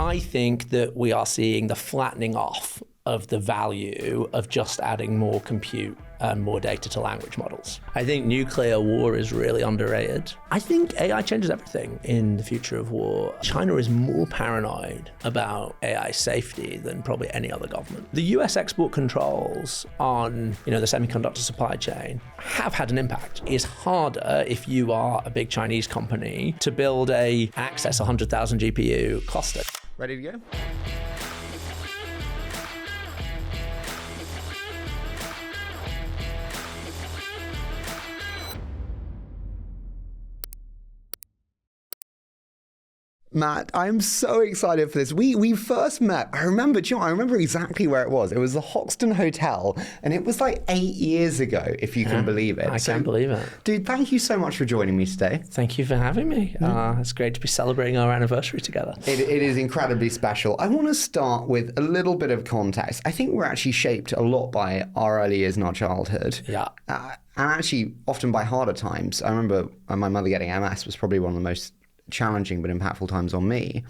I think that we are seeing the flattening off of the value of just adding more compute and more data to language models. I think nuclear war is really underrated. I think AI changes everything in the future of war. China is more paranoid about AI safety than probably any other government. The US export controls on, the semiconductor supply chain have had an impact. It's harder if you are a big Chinese company to build a Access 100,000 GPU cluster. Ready to go? Matt, I'm so excited for this. We first met, I remember exactly where it was. It was the Hoxton Hotel, and it was like 8 years ago, if you can believe it. I can't believe it. Dude, thank you so much for joining me today. Thank you for having me. It's great to be celebrating our anniversary together. It is incredibly special. I want to start with a little bit of context. I think we're actually shaped a lot by our early years in our childhood. Yeah. And actually often by harder times. I remember my mother getting MS was probably one of the most challenging but impactful times on me.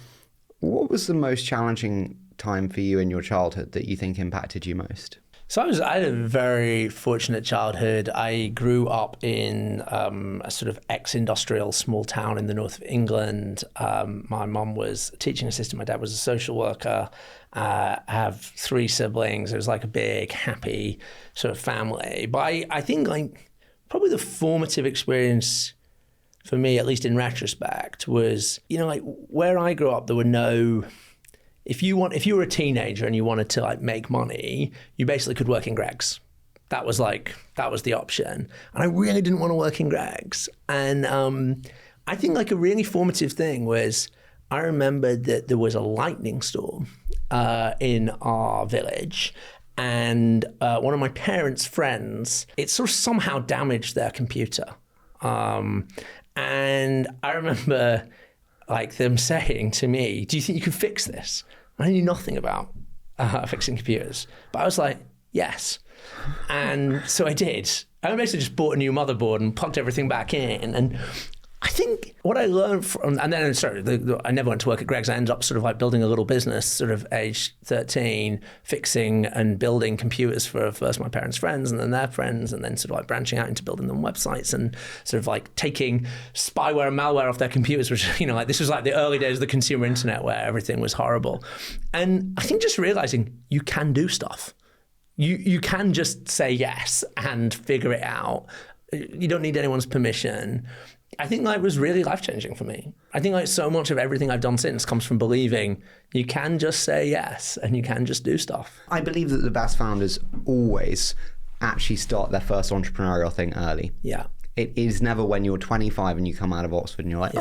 What was the most challenging time for you in your childhood that you think impacted you most? So I had a very fortunate childhood. I grew up in a sort of ex-industrial small town in the north of England. My mum was a teaching assistant. My dad was a social worker. I have 3 siblings. It was like a big, happy sort of family. But I think probably the formative experience for me, at least in retrospect, was, where I grew up, there were no, if you were a teenager and you wanted to make money, you basically could work in Greggs. That was the option. And I really didn't want to work in Greggs. And I think a really formative thing was, I remembered that there was a lightning storm in our village. And one of my parents' friends, it sort of somehow damaged their computer. And I remember them saying to me, do you think you can fix this? I knew nothing about fixing computers, but I was like, yes. And so I did. I basically just bought a new motherboard and plugged everything back in. And I think what I learned from, and then I never went to work at Greggs. I ended up sort of building a little business, sort of age 13, fixing and building computers for first my parents' friends and then their friends, and then sort of branching out into building them websites and sort of taking spyware and malware off their computers, which, this was the early days of the consumer internet where everything was horrible. And I think just realizing you can do stuff. You can just say yes and figure it out. You don't need anyone's permission. I think it was really life-changing for me. I think so much of everything I've done since comes from believing you can just say yes and you can just do stuff. I believe that the best founders always actually start their first entrepreneurial thing early. Yeah. It is never when you're 25 and you come out of Oxford and you're like,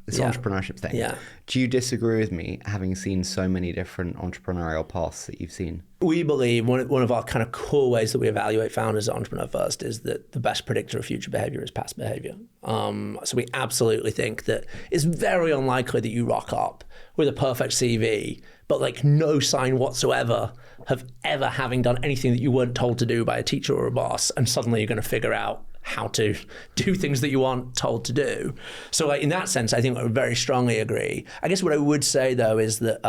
this entrepreneurship thing. Yeah. Do you disagree with me, having seen so many different entrepreneurial paths that you've seen? We believe one of our kind of core ways that we evaluate founders at Entrepreneur First is that the best predictor of future behavior is past behavior. So we absolutely think that it's very unlikely that you rock up with a perfect CV, but no sign whatsoever of ever having done anything that you weren't told to do by a teacher or a boss, and suddenly you're going to figure out how to do things that you aren't told to do. So in that sense, I think I would very strongly agree. I guess what I would say though is that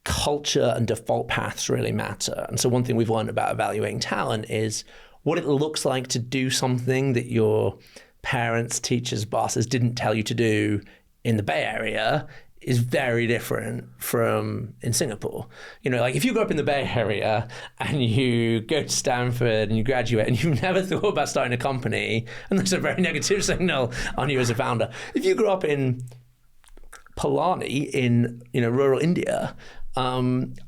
culture and default paths really matter. And so one thing we've learned about evaluating talent is what it looks like to do something that your parents, teachers, bosses didn't tell you to do in the Bay Area is very different from in Singapore. If you grow up in the Bay Area and you go to Stanford and you graduate and you've never thought about starting a company, and there's a very negative signal on you as a founder. If you grew up in Palani in rural India, I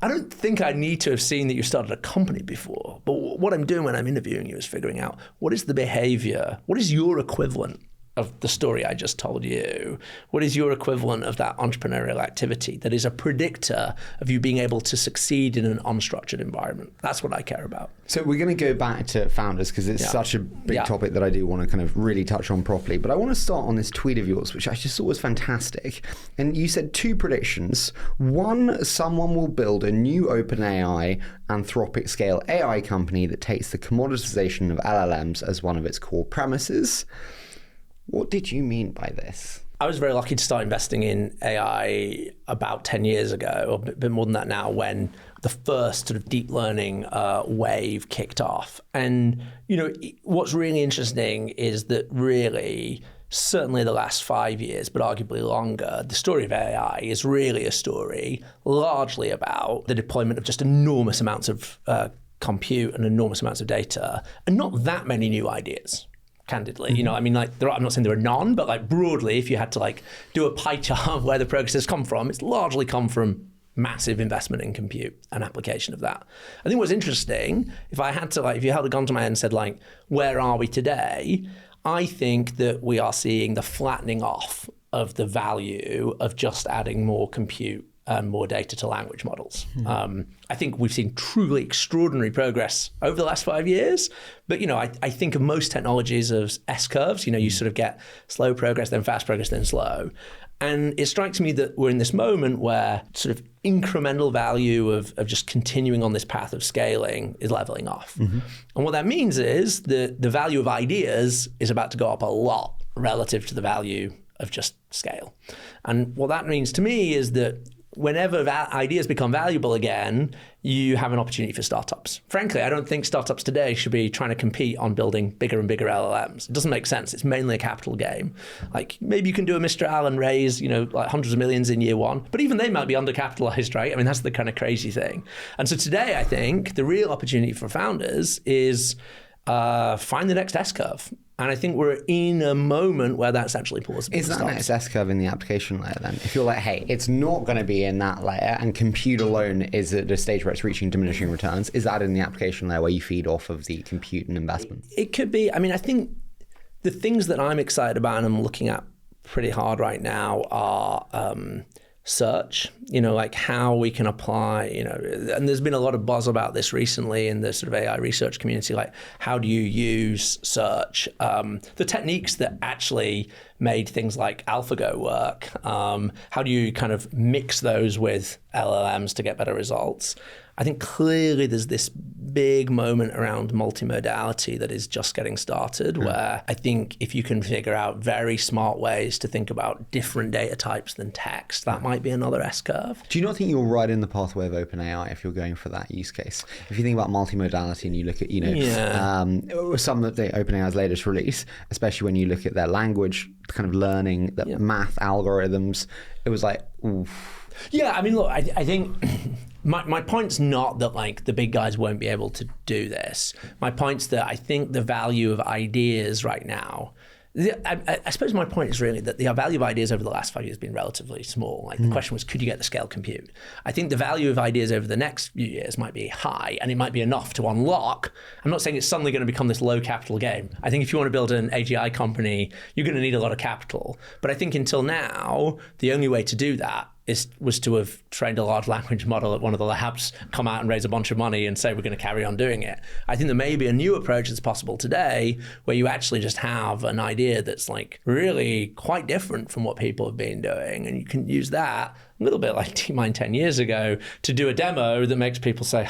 don't think I need to have seen that you started a company before. But what I'm doing when I'm interviewing you is figuring out what is the behavior, what is your equivalent of the story I just told you? What is your equivalent of that entrepreneurial activity that is a predictor of you being able to succeed in an unstructured environment? That's what I care about. So we're going to go back to founders because it's such a big topic that I do want to kind of really touch on properly. But I want to start on this tweet of yours, which I just thought was fantastic. And you said 2 predictions. 1, someone will build a new OpenAI Anthropic scale AI company that takes the commoditization of LLMs as one of its core premises. What did you mean by this? I was very lucky to start investing in AI about 10 years ago, or a bit more than that now, when the first sort of deep learning wave kicked off. And, what's really interesting is that really, certainly the last 5 years, but arguably longer, the story of AI is really a story largely about the deployment of just enormous amounts of compute and enormous amounts of data, and not that many new ideas. Candidly, I'm not saying there are none, but broadly, if you had to do a pie chart of where the progress has come from, it's largely come from massive investment in compute and application of that. I think what's interesting, if I had to if you held a gun to my head and said where are we today, I think that we are seeing the flattening off of the value of just adding more compute and more data to language models. I think we've seen truly extraordinary progress over the last 5 years, but I think of most technologies as S-curves. You sort of get slow progress, then fast progress, then slow. And it strikes me that we're in this moment where sort of incremental value of just continuing on this path of scaling is leveling off. And what that means is that the value of ideas is about to go up a lot relative to the value of just scale. And what that means to me is that whenever ideas become valuable again, you have an opportunity for startups. Frankly, I don't think startups today should be trying to compete on building bigger and bigger LLMs. It doesn't make sense. It's mainly a capital game. Maybe you can do a Mistral and raise, hundreds of millions in year one, but even they might be undercapitalized, right? I mean, that's the kind of crazy thing. And so today, I think the real opportunity for founders is find the next S-curve. And I think we're in a moment where that's actually plausible. Is that next S-curve in the application layer then? If you're hey, it's not going to be in that layer and compute alone is at a stage where it's reaching diminishing returns, is that in the application layer where you feed off of the compute and investment? It could be. I think the things that I'm excited about and I'm looking at pretty hard right now are search, how we can apply, and there's been a lot of buzz about this recently in the sort of AI research community, how do you use search? The techniques that actually made things like AlphaGo work, how do you kind of mix those with LLMs to get better results? I think clearly there's this big moment around multimodality that is just getting started, where I think if you can figure out very smart ways to think about different data types than text, that might be another S-curve. Do you not think you're right in the pathway of OpenAI if you're going for that use case? If you think about multimodality and you look at, some of the OpenAI's latest release, especially when you look at their language kind of learning, the math algorithms, it was oof. Yeah, look, I think my point's not that the big guys won't be able to do this. My point's that I think the value of ideas right now, I suppose my point is really that the value of ideas over the last 5 years has been relatively small. The question was, could you get the scale compute? I think the value of ideas over the next few years might be high, and it might be enough to unlock. I'm not saying it's suddenly going to become this low capital game. I think if you want to build an AGI company, you're going to need a lot of capital. But I think until now, the only way to do that was to have trained a large language model at one of the labs, come out and raise a bunch of money and say we're going to carry on doing it. I think there may be a new approach that's possible today where you actually just have an idea that's really quite different from what people have been doing, and you can use that a little bit like DeepMind 10 years ago to do a demo that makes people say,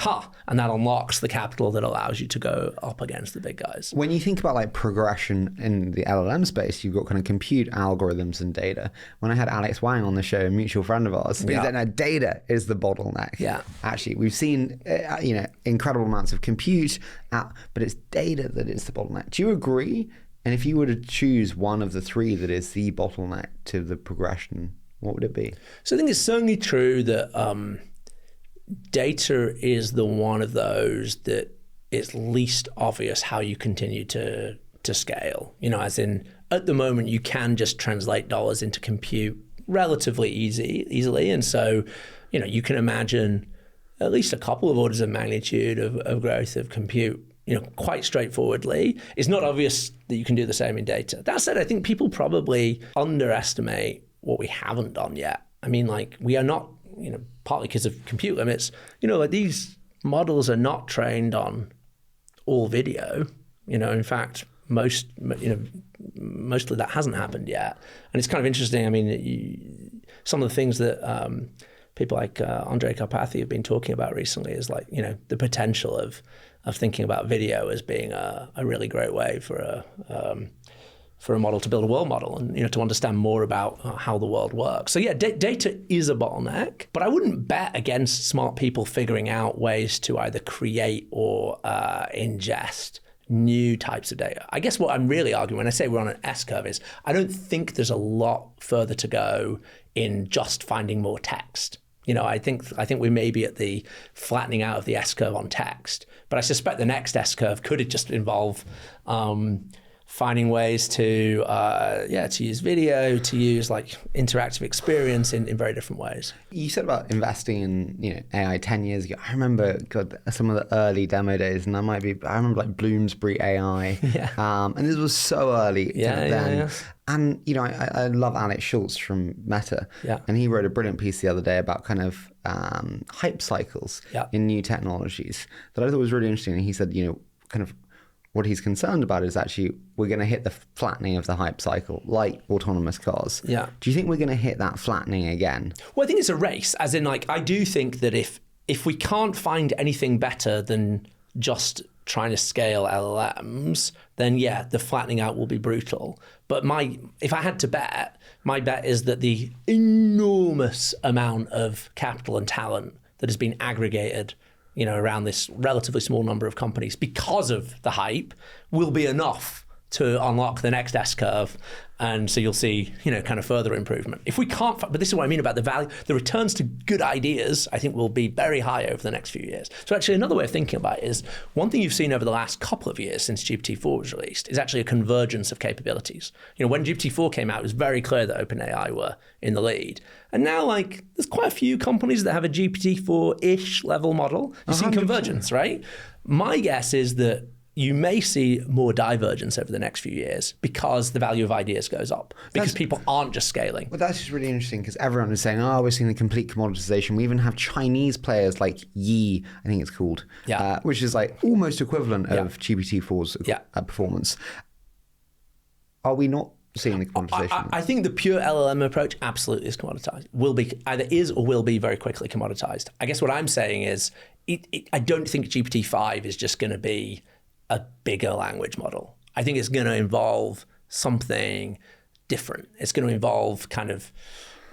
and that unlocks the capital that allows you to go up against the big guys. When you think about progression in the LLM space, you've got kind of compute algorithms and data. When I had Alex Wang on the show, a mutual friend of ours, he said, no, data is the bottleneck. Yeah. Actually, we've seen incredible amounts of compute, but it's data that is the bottleneck. Do you agree? And if you were to choose one of the three that is the bottleneck to the progression, what would it be? So I think it's certainly true that data is the one of those that it's least obvious how you continue to scale. As in, at the moment, you can just translate dollars into compute relatively easily. And so, you can imagine at least a couple of orders of magnitude of growth of compute, quite straightforwardly. It's not obvious that you can do the same in data. That said, I think people probably underestimate what we haven't done yet. We are not, partly because of compute limits, these models are not trained on all video. In fact, mostly that hasn't happened yet. And it's kind of interesting. Some of the things that people like Andrej Karpathy have been talking about recently is the potential of thinking about video as being a really great way for for a model to build a world model and to understand more about how the world works. So yeah, data is a bottleneck, but I wouldn't bet against smart people figuring out ways to either create or ingest new types of data. I guess what I'm really arguing when I say we're on an S-curve is I don't think there's a lot further to go in just finding more text. I think we may be at the flattening out of the S-curve on text, but I suspect the next S-curve could just involve finding ways to use video, to use like interactive experience in very different ways. You said about investing in AI 10 years ago. I remember some of the early demo days, and I remember like Bloomsbury AI, and this was so early then. Yeah. And I love Alex Schultz from Meta, and he wrote a brilliant piece the other day about kind of hype cycles in new technologies that I thought was really interesting. And he said, kind of what he's concerned about is actually we're going to hit the flattening of the hype cycle, like autonomous cars. Yeah. Do you think we're going to hit that flattening again? Well, I think it's a race, as in like I do think that if we can't find anything better than just trying to scale LLMs, then yeah, the flattening out will be brutal. But if I had to bet, my bet is that the enormous amount of capital and talent that has been aggregated around this relatively small number of companies because of the hype will be enough to unlock the next S-curve. And so you'll see, kind of further improvement. If we can't, but this is what I mean about the value, the returns to good ideas, I think will be very high over the next few years. So actually another way of thinking about it is one thing you've seen over the last couple of years since GPT-4 was released is actually a convergence of capabilities. When GPT-4 came out, it was very clear that OpenAI were in the lead. And now there's quite a few companies that have a GPT-4-ish level model. You've seen convergence, right? My guess is that you may see more divergence over the next few years because the value of ideas goes up, because people aren't just scaling. Well, that's just really interesting because everyone is saying, we're seeing the complete commoditization. We even have Chinese players like Yi, I think it's called, which is like almost equivalent of GPT-4's performance. Are we not seeing the commoditization? I think the pure LLM approach absolutely is commoditized. Either is or will be very quickly commoditized. I guess what I'm saying is I don't think GPT-5 is just going to be a bigger language model. I think it's going to involve something different. It's going to involve kind of,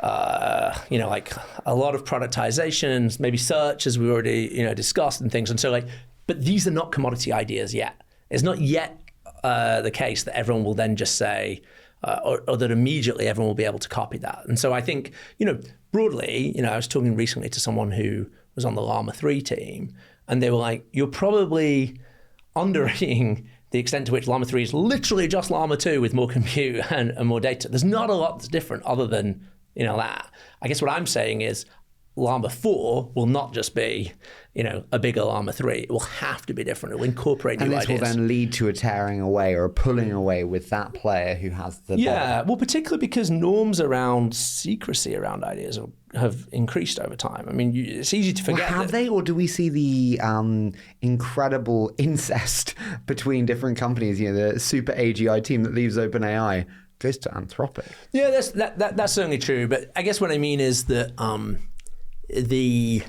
like a lot of productizations, maybe search, as we already, discussed and things. And so but these are not commodity ideas yet. It's not yet the case that everyone will then just say, or that immediately everyone will be able to copy that. And so I think, broadly, I was talking recently to someone who was on the Llama 3 team, and they were like, you're probably underrating the extent to which Llama 3 is literally just Llama 2 with more compute and more data. There's not a lot that's different other than, that. I guess what I'm saying is Llama 4 will not just be, a bigger Llama 3. It will have to be different. It will incorporate new ideas. And this will then lead to a tearing away or a pulling away with that player who has the well, particularly because norms around secrecy around ideas have increased over time. I mean, it's easy to forget. Have they, or do we see the incredible incest between different companies? The super AGI team that leaves OpenAI goes to Anthropic. Yeah, that's certainly true. But I guess what I mean is that the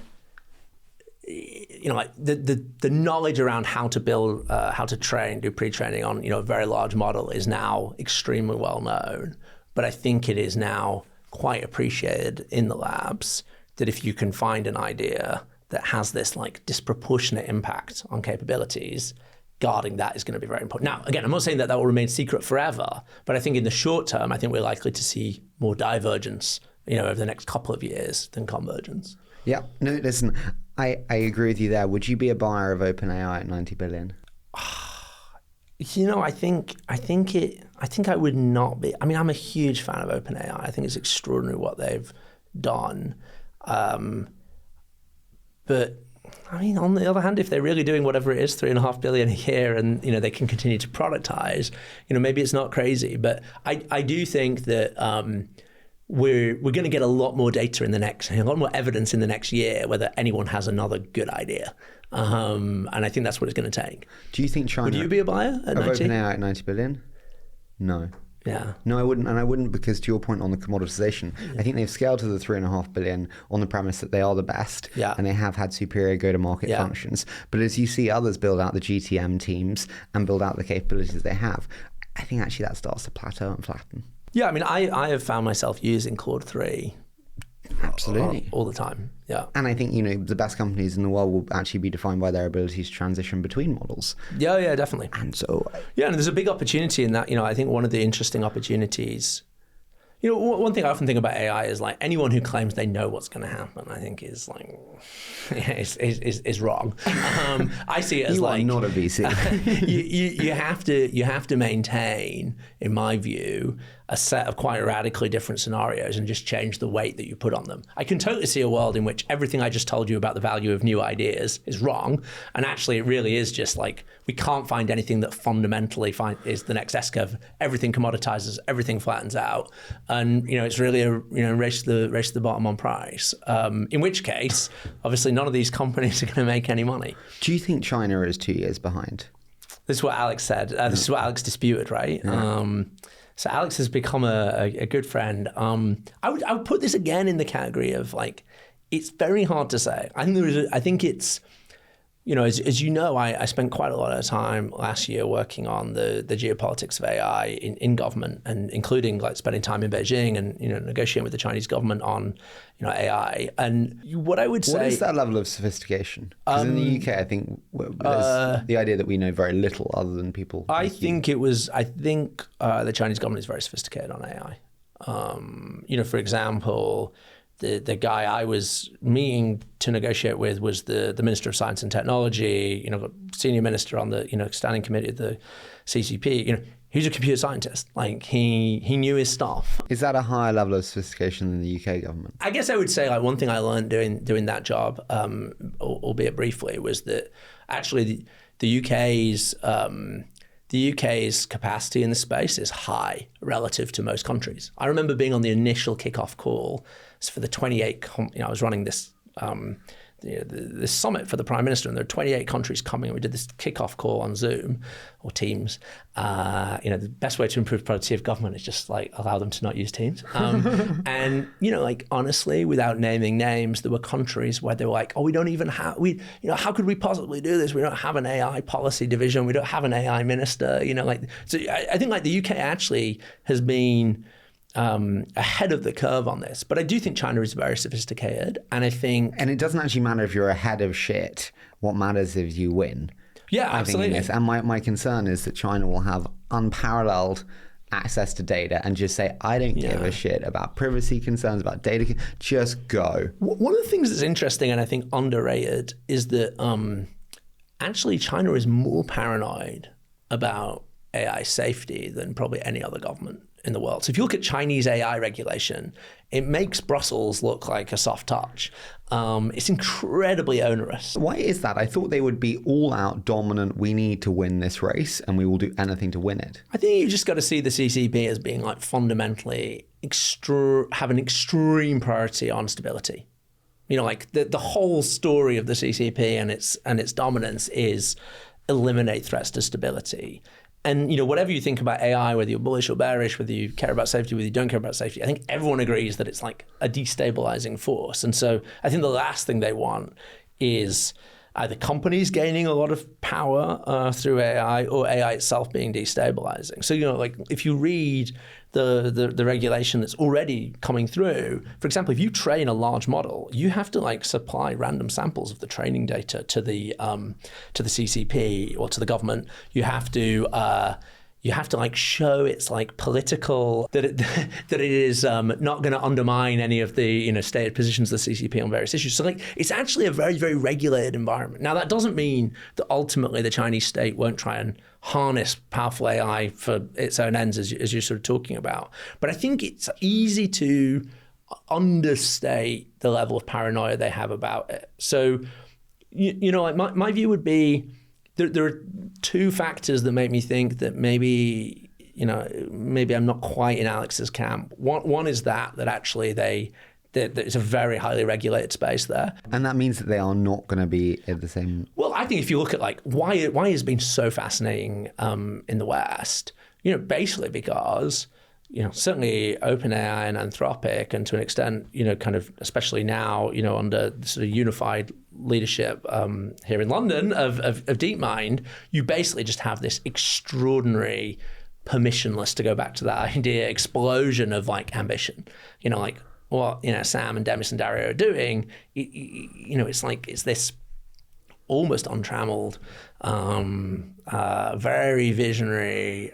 knowledge around how to build, how to train, do pre-training on a very large model is now extremely well known. But I think it is now quite appreciated in the labs that if you can find an idea that has this disproportionate impact on capabilities, guarding that is going to be very important. Now, again, I'm not saying that will remain secret forever, but I think in the short term, I think we're likely to see more divergence, over the next couple of years than convergence. Yeah. No, listen, I agree with you there. Would you be a buyer of OpenAI at 90 billion? I think I would not be. I mean, I'm a huge fan of OpenAI. I think it's extraordinary what they've done. But I mean, on the other hand, if they're really doing whatever it is, $3.5 billion a year, and they can continue to productize, maybe it's not crazy. But I do think that we're going to get a lot more data a lot more evidence in the next year whether anyone has another good idea. And I think that's what it's going to take. Do you think China... Would you be a buyer at 90? OpenAI at 90 billion? No. Yeah. No, I wouldn't. And I wouldn't because to your point on the commoditization, I think they've scaled to the $3.5 billion on the premise that they are the best and they have had superior go-to-market functions. But as you see others build out the GTM teams and build out the capabilities they have, I think actually that starts to plateau and flatten. Yeah, I mean, I have found myself using Claude 3 absolutely all the time. Yeah. And I think, the best companies in the world will actually be defined by their ability to transition between models. Yeah, definitely. And so... Yeah, and there's a big opportunity in that. I think one of the interesting opportunities... one thing I often think about AI is like anyone who claims they know what's going to happen, I think is like, is wrong. I see it as like... You are not a VC. you have to maintain, in my view, a set of quite radically different scenarios and just change the weight that you put on them. I can totally see a world in which everything I just told you about the value of new ideas is wrong, and actually it really is just like we can't find anything that fundamentally is the next S-curve. Everything commoditizes, everything flattens out, and it's really a race to the bottom on price. In which case, obviously, none of these companies are going to make any money. Do you think China is 2 years behind? This is what Alex said. This is what Alex disputed, right? Yeah. So Alex has become a good friend. I would put this again in the category of like, it's very hard to say. I think it's, as you know, I spent quite a lot of time last year working on the geopolitics of AI in government, and including like spending time in Beijing and negotiating with the Chinese government on AI. And what I would say, what is that level of sophistication? Because in the UK, I think there's the idea that we know very little other than people. I think the Chinese government is very sophisticated on AI. For example, the guy I was meeting to negotiate with was the Minister of Science and Technology, senior minister on the standing committee of the CCP. He's a computer scientist. Like he knew his stuff. Is that a higher level of sophistication than the UK government? I guess I would say like one thing I learned doing that job, albeit briefly, was that actually the UK's capacity in the space is high relative to most countries. I remember being on the initial kickoff call for the 28. I was running this this summit for the Prime Minister, and there are 28 countries coming. And we did this kickoff call on Zoom or Teams. The best way to improve productivity of government is just like allow them to not use Teams. And honestly, without naming names, there were countries where they were like, "Oh, we don't even have how could we possibly do this? We don't have an AI policy division. We don't have an AI minister." So I think like the UK actually has been ahead of the curve on this. But I do think China is very sophisticated. And I think... And it doesn't actually matter if you're ahead of shit. What matters is you win. Yeah, absolutely. And my concern is that China will have unparalleled access to data and just say, I don't give a shit about privacy concerns, about data. Just go. One of the things that's interesting and I think underrated is that actually China is more paranoid about AI safety than probably any other government in the world. So if you look at Chinese AI regulation, it makes Brussels look like a soft touch. It's incredibly onerous. Why is that? I thought they would be all out dominant. We need to win this race and we will do anything to win it. I think you just got to see the CCP as being like fundamentally have an extreme priority on stability. Like the whole story of the CCP and its dominance is eliminate threats to stability. And whatever you think about AI, whether you're bullish or bearish, whether you care about safety, whether you don't care about safety, I think everyone agrees that it's like a destabilizing force. And so I think the last thing they want is either companies gaining a lot of power through AI or AI itself being destabilizing. So like if you read the regulation that's already coming through, for example, if you train a large model, you have to like supply random samples of the training data to the CCP or to the government. You have to like show it's like political, that it is not going to undermine any of the stated positions of the CCP on various issues. So like it's actually a very, very regulated environment. Now that doesn't mean that ultimately the Chinese state won't try and harness powerful AI for its own ends, as you're sort of talking about. But I think it's easy to understate the level of paranoia they have about it. So like my view would be, there are two factors that make me think that maybe I'm not quite in Alex's camp. One is that actually it's a very highly regulated space there. And that means that they are not going to be at the same... Well, I think if you look at like why it's been so fascinating in the West, basically because certainly OpenAI and Anthropic, and to an extent, kind of especially now, under the sort of unified leadership here in London of DeepMind, you basically just have this extraordinary permissionless, to go back to that idea, explosion of like ambition. You know, like what, you know, Sam and Demis and Dario are doing, you know, it's this almost untrammeled, very visionary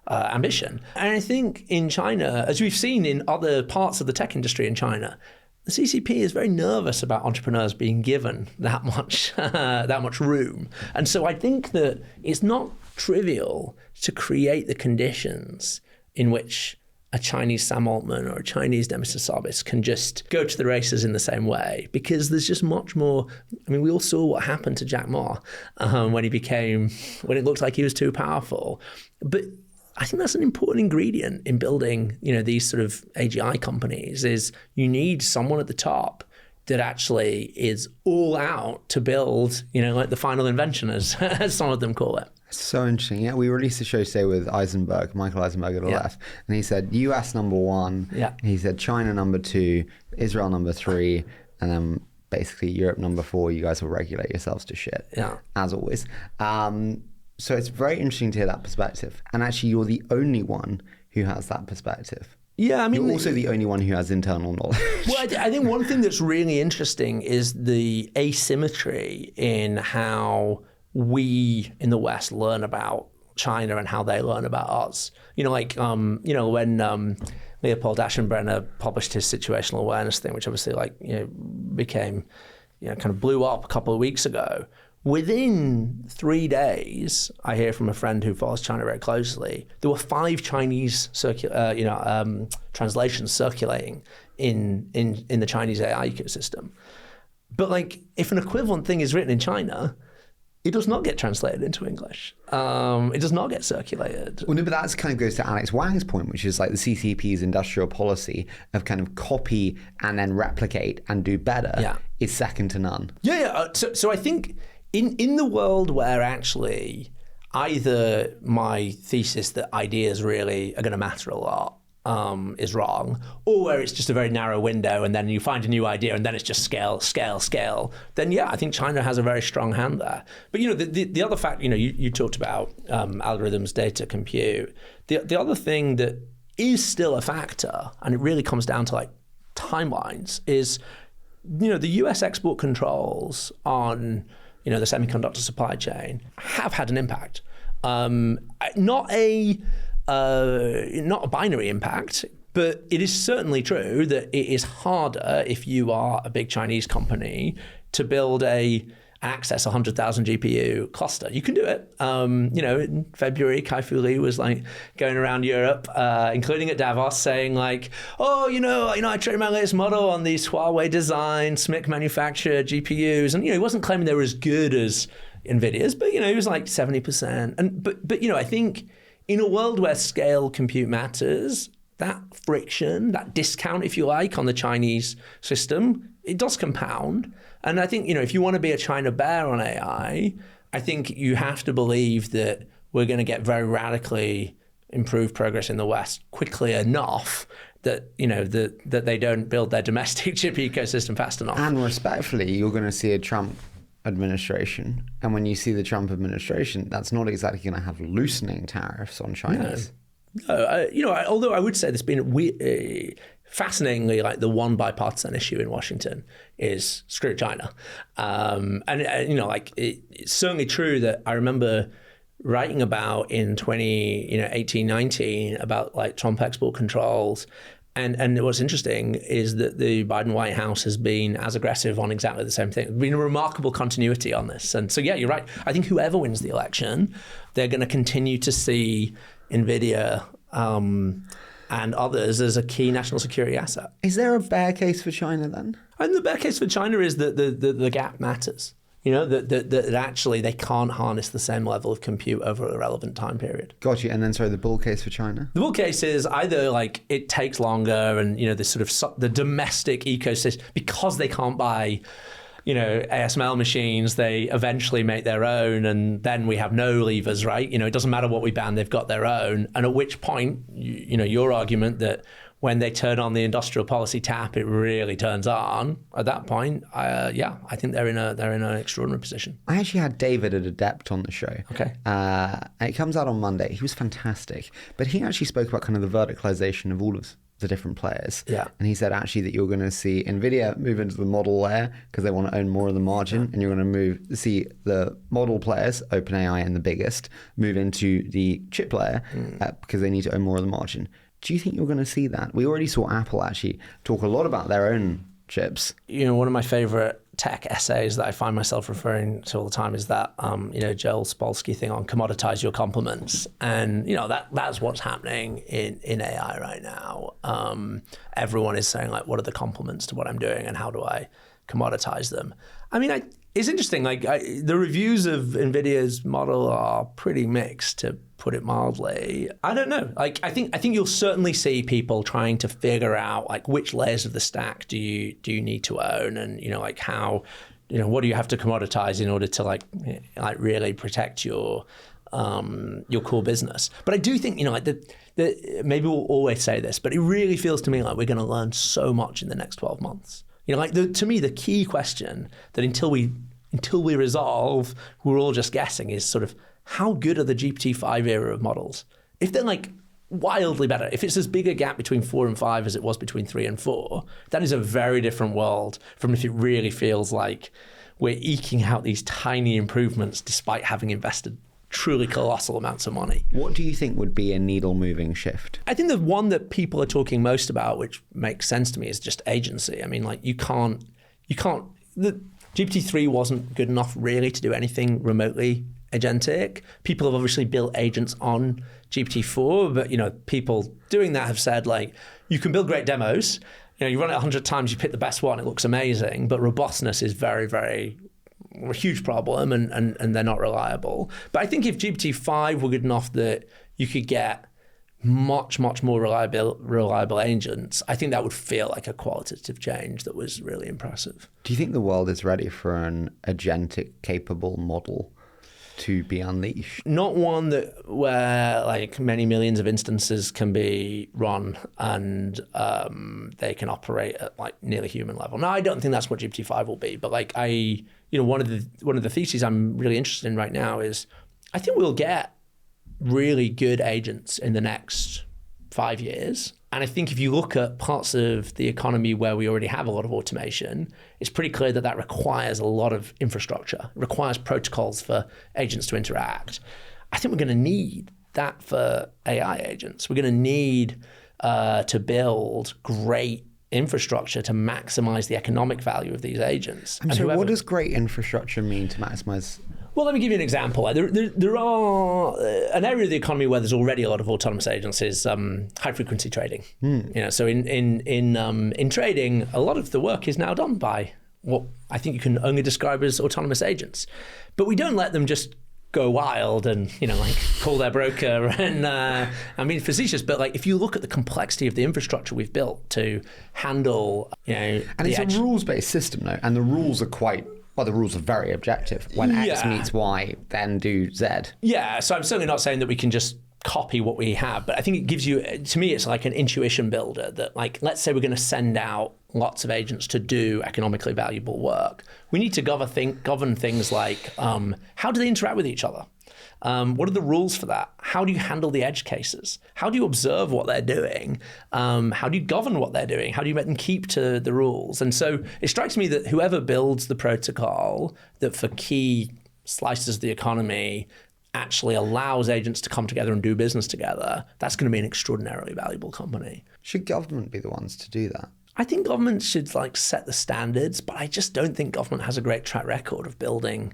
ambition. And I think in China, as we've seen in other parts of the tech industry in China, the CCP is very nervous about entrepreneurs being given that much room. And so I think that it's not trivial to create the conditions in which a Chinese Sam Altman or a Chinese Demis Hassabis can just go to the races in the same way, because there's just much more. I mean, we all saw what happened to Jack Ma when it looked like he was too powerful. But I think that's an important ingredient in building, you know, these sort of AGI companies, is you need someone at the top that actually is all out to build, you know, like the final invention, as some of them call it. So interesting. Yeah, we released a show today with Michael Eisenberg at the left, and he said US number 1, he said China number 2, Israel number 3, and then basically Europe number 4. You guys will regulate yourselves to shit, as always. So it's very interesting to hear that perspective. And actually, you're the only one who has that perspective. Yeah, I mean, you're also the only one who has internal knowledge. Well, I think one thing that's really interesting is the asymmetry in how we in the West learn about China and how they learn about us. You know, like, you know, when Leopold Aschenbrenner published his situational awareness thing, which obviously, like, you know, became, you know, kind of blew up a couple of weeks ago. Within 3 days, I hear from a friend who follows China very closely, there were 5 Chinese translations circulating in the Chinese AI ecosystem. But like, if an equivalent thing is written in China, it does not get translated into English. It does not get circulated. Well, no, but that kind of goes to Alex Wang's point, which is like the CCP's industrial policy of kind of copy and then replicate and do better is second to none. So I think in the world where actually either my thesis that ideas really are going to matter a lot is wrong, or where it's just a very narrow window and then you find a new idea and then it's just scale, then I think China has a very strong hand there. But, you know, the other fact, you know, you talked about algorithms, data, compute. The other thing that is still a factor, and it really comes down to like timelines, is, you know, the US export controls on, you know, the semiconductor supply chain have had an impact. Not a binary impact, but it is certainly true that it is harder if you are a big Chinese company to build access 100,000 GPU cluster. You can do it. You know, in February, Kai-Fu Lee was like going around Europe, including at Davos, saying like, oh, you know, I trained my latest model on these Huawei designed, SMIC manufactured GPUs, and, you know, he wasn't claiming they were as good as NVIDIA's, but, you know, he was like 70%. And but you know, I think in a world where scale compute matters, that friction, that discount, if you like, on the Chinese system, it does compound. And I think, you know, if you want to be a China bear on AI, I think you have to believe that we're going to get very radically improved progress in the West quickly enough that, you know, that they don't build their domestic chip ecosystem fast enough. And respectfully, you're going to see a Trump administration. And when you see the Trump administration, that's not exactly going to have loosening tariffs on Chinese. No, you know, although I would say there's been fascinatingly, like, the one bipartisan issue in Washington is screw China. And you know, like, it's certainly true that I remember writing about in 2018, 19 about like Trump export controls. And what's interesting is that the Biden White House has been as aggressive on exactly the same thing. There's been a remarkable continuity on this. And so, yeah, you're right. I think whoever wins the election, they're going to continue to see NVIDIA and others as a key national security asset. Is there a bear case for China then? And the bear case for China is that the gap matters. You know, that actually they can't harness the same level of compute over a relevant time period. Got you. And then, sorry, the bull case for China? The bull case is either like it takes longer and, you know, this sort of the domestic ecosystem, because they can't buy, you know, ASML machines, they eventually make their own, and then we have no levers, right? You know, it doesn't matter what we ban, they've got their own. And at which point, you know, your argument that when they turn on the industrial policy tap, it really turns on. At that point, I think they're in an extraordinary position. I actually had David at Adept on the show. Okay. And it comes out on Monday. He was fantastic. But he actually spoke about kind of the verticalization of all of the different players. Yeah. And he said actually that you're going to see NVIDIA move into the model layer because they want to own more of the margin. And you're going to see the model players, OpenAI and the biggest, move into the chip layer because they need to own more of the margin. Do you think you're going to see that? We already saw Apple actually talk a lot about their own chips. One of my favorite tech essays that I find myself referring to all the time is that, Joel Spolsky thing on commoditize your compliments. And, that's what's happening in AI right now. Everyone is saying, like, what are the compliments to what I'm doing and how do I commoditize them? I mean, it's interesting. Like, the reviews of NVIDIA's model are pretty mixed, to put it mildly. I don't know. Like, I think you'll certainly see people trying to figure out, like, which layers of the stack do you need to own, and like how, what do you have to commoditize in order to like really protect your core business. But I do think maybe we'll always say this, but it really feels to me like we're going to learn so much in the next 12 months. To me, the key question that until we resolve, we're all just guessing, is sort of how good are the GPT-5 era of models? If they're like wildly better, if it's as big a gap between 4 and 5 as it was between 3 and 4, that is a very different world from if it really feels like we're eking out these tiny improvements despite having invested truly colossal amounts of money. What do you think would be a needle-moving shift? I think the one that people are talking most about, which makes sense to me, is just agency. I mean, like, you can't, the GPT-3 wasn't good enough really to do anything remotely agentic. People have obviously built agents on GPT-4, but, people doing that have said, like, you can build great demos. You run it 100 times, you pick the best one, it looks amazing, but robustness is very, very a huge problem, and they're not reliable. But I think if GPT-5 were good enough that you could get much, much more reliable agents, I think that would feel like a qualitative change that was really impressive. Do you think the world is ready for an agentic capable model to be unleashed? Not one where like many millions of instances can be run and they can operate at like nearly human level. Now, I don't think that's what GPT-5 will be, but like one of the theses I'm really interested in right now is I think we'll get really good agents in the next 5 years. And I think if you look at parts of the economy where we already have a lot of automation, it's pretty clear that requires a lot of infrastructure. It requires protocols for agents to interact. I think we're going to need that for AI agents. We're going to need to build great infrastructure to maximize the economic value of these agents. What does great infrastructure mean to maximize? Well, let me give you an example. There are an area of the economy where there's already a lot of autonomous agents is high frequency trading. So in trading, a lot of the work is now done by what I think you can only describe as autonomous agents. But we don't let them just go wild and like call their broker and I mean facetious, but like if you look at the complexity of the infrastructure we've built to handle and it's a rules-based system though, and the rules are the rules are very objective. When X meets Y, then do Z. Yeah, so I'm certainly not saying that we can just copy what we have, but I think it gives you, to me, it's like an intuition builder that, like, let's say we're going to send out lots of agents to do economically valuable work. We need to govern things like how do they interact with each other? What are the rules for that? How do you handle the edge cases? How do you observe what they're doing? How do you govern what they're doing? How do you make them keep to the rules? And so it strikes me that whoever builds the protocol that for key slices of the economy actually allows agents to come together and do business together, that's going to be an extraordinarily valuable company. Should government be the ones to do that? I think government should like set the standards, but I just don't think government has a great track record of building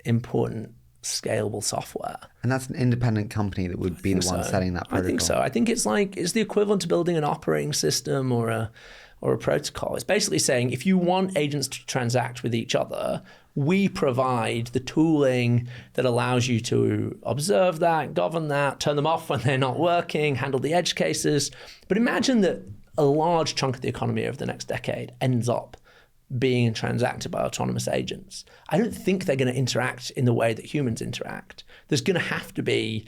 important scalable software. And that's an independent company that would be the one setting that protocol. I think so. I think it's the equivalent to building an operating system or a protocol. It's basically saying if you want agents to transact with each other, we provide the tooling that allows you to observe that, govern that, turn them off when they're not working, handle the edge cases. But imagine that a large chunk of the economy over the next decade ends up being transacted by autonomous agents. I don't think they're going to interact in the way that humans interact. There's going to have to be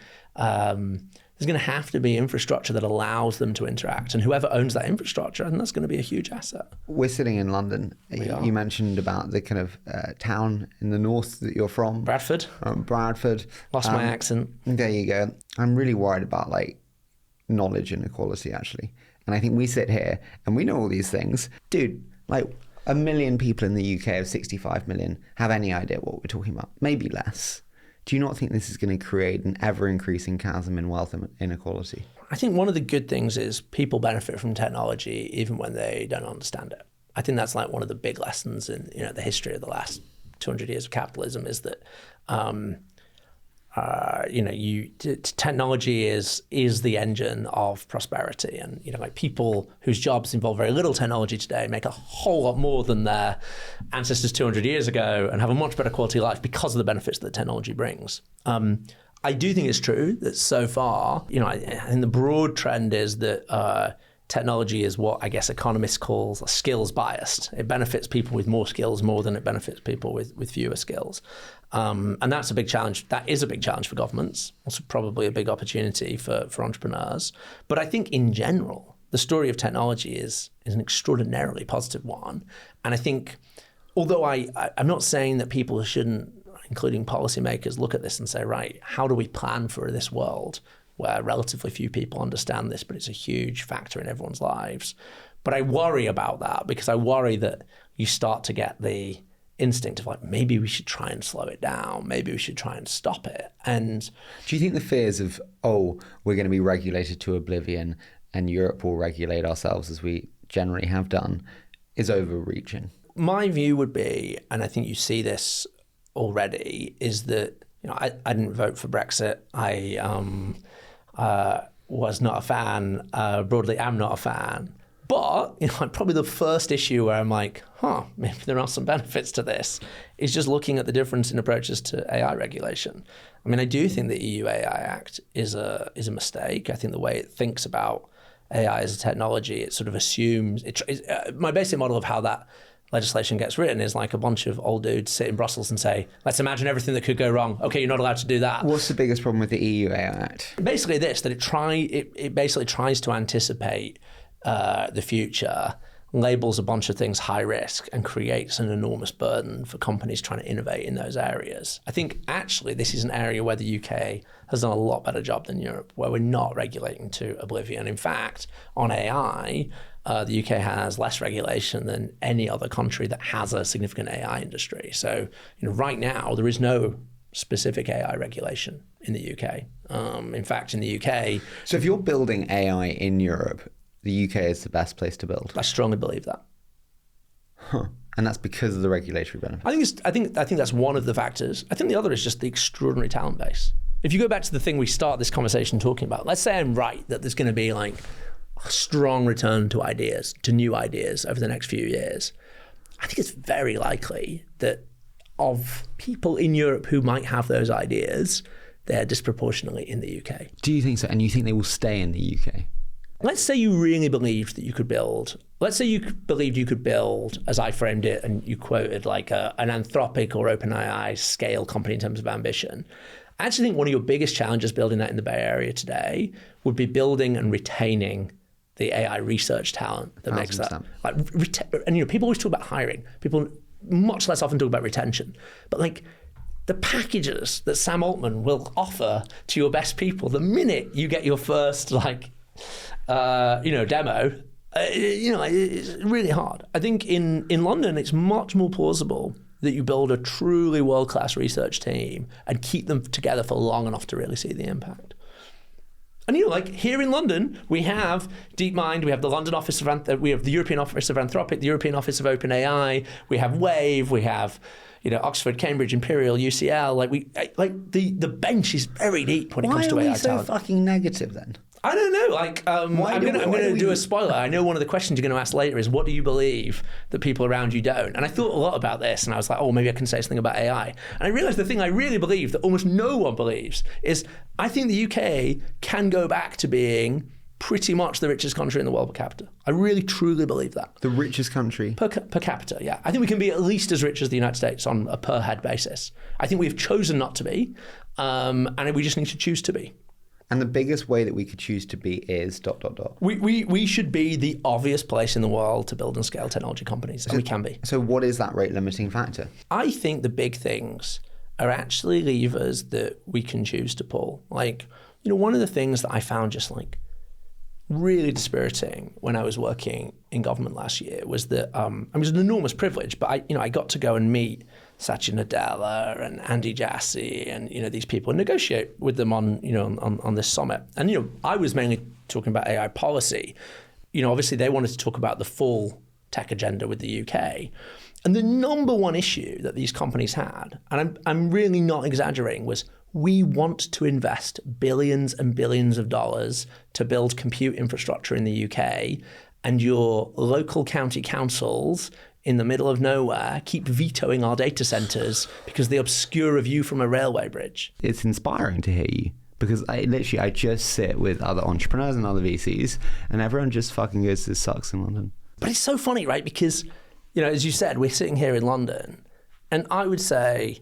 there's going to have to be infrastructure that allows them to interact. And whoever owns that infrastructure, and that's going to be a huge asset. We're sitting in London. You mentioned about the kind of town in the north that you're from. Bradford. Bradford. Lost my accent. There you go. I'm really worried about like knowledge inequality, actually. And I think we sit here and we know all these things. Dude, like 1 million people in the UK of 65 million have any idea what we're talking about? Maybe less. Do you not think this is going to create an ever-increasing chasm in wealth inequality? I think one of the good things is people benefit from technology even when they don't understand it. I think that's like one of the big lessons in the history of the last 200 years of capitalism is that technology is the engine of prosperity, and like people whose jobs involve very little technology today make a whole lot more than their ancestors 200 years ago and have a much better quality of life because of the benefits that technology brings. I do think it's true that so far, I think the broad trend is that technology is what I guess economists call skills biased. It benefits people with more skills more than it benefits people with fewer skills. And that's a big challenge. That is a big challenge for governments. Also probably a big opportunity for entrepreneurs. But I think in general, the story of technology is an extraordinarily positive one. And I think, although I'm not saying that people shouldn't, including policymakers, look at this and say, right, how do we plan for this world where relatively few people understand this, but it's a huge factor in everyone's lives. But I worry about that because I worry that you start to get the instinct of like, maybe we should try and slow it down. Maybe we should try and stop it. And do you think the fears of, we're going to be regulated to oblivion and Europe will regulate ourselves as we generally have done, is overreaching? My view would be, and I think you see this already, is that I didn't vote for Brexit. I was not a fan. Broadly, am not a fan. But probably the first issue where I'm like, maybe there are some benefits to this, is just looking at the difference in approaches to AI regulation. I mean, I do think the EU AI Act is a mistake. I think the way it thinks about AI as a technology, it sort of assumes my basic model of how that legislation gets written is like a bunch of old dudes sit in Brussels and say, let's imagine everything that could go wrong. Okay, you're not allowed to do that. What's the biggest problem with the EU AI Act? Basically this, that it basically tries to anticipate the future, labels a bunch of things high risk, and creates an enormous burden for companies trying to innovate in those areas. I think actually this is an area where the UK has done a lot better job than Europe, where we're not regulating to oblivion. In fact, on AI, the UK has less regulation than any other country that has a significant AI industry. So right now, there is no specific AI regulation in the UK. In fact, in the UK... So if you're building AI in Europe, the UK is the best place to build? I strongly believe that. And that's because of the regulatory benefits? I think that's one of the factors. I think the other is just the extraordinary talent base. If you go back to the thing we start this conversation talking about, let's say I'm right that there's going to be like a strong return to ideas, to new ideas over the next few years. I think it's very likely that of people in Europe who might have those ideas, they're disproportionately in the UK. Do you think so? And you think they will stay in the UK? Let's say you really believed that you could build, let's say you believed you could build, as I framed it, and you quoted like an Anthropic or OpenAI scale company in terms of ambition. I actually think one of your biggest challenges building that in the Bay Area today would be building and retaining the AI research talent that makes that. And people always talk about hiring. People much less often talk about retention. But like the packages that Sam Altman will offer to your best people the minute you get your first demo, it's really hard. I think in London, it's much more plausible that you build a truly world-class research team and keep them together for long enough to really see the impact. And here in London, we have DeepMind, we have the London office of, we have the European office of Anthropic, the European office of OpenAI, we have Wave, we have Oxford, Cambridge, Imperial, UCL. The bench is very deep when it comes to AI talent. Why are we so fucking negative then? I don't know. I'm going to do a spoiler. I know one of the questions you're going to ask later is, what do you believe that people around you don't? And I thought a lot about this, and I was like, maybe I can say something about AI. And I realized the thing I really believe that almost no one believes is, I think the UK can go back to being pretty much the richest country in the world per capita. I really, truly believe that. The richest country? Per capita, yeah. I think we can be at least as rich as the United States on a per head basis. I think we've chosen not to be, and we just need to choose to be. And the biggest way that we could choose to be is ... We should be the obvious place in the world to build and scale technology companies, and we can be. So what is that rate limiting factor? I think the big things are actually levers that we can choose to pull. Like, one of the things that I found just like really dispiriting when I was working in government last year was that it was an enormous privilege, but I got to go and meet Satya Nadella and Andy Jassy and these people and negotiate with them on this summit. And I was mainly talking about AI policy. Obviously they wanted to talk about the full tech agenda with the UK. And the number one issue that these companies had, and I'm really not exaggerating, was we want to invest billions and billions of dollars to build compute infrastructure in the UK, and your local county councils in the middle of nowhere keep vetoing our data centers because they obscure a view from a railway bridge. It's inspiring to hear you, because I just sit with other entrepreneurs and other VCs, and everyone just fucking goes, this sucks in London. But it's so funny, right? Because, as you said, we're sitting here in London, and I would say,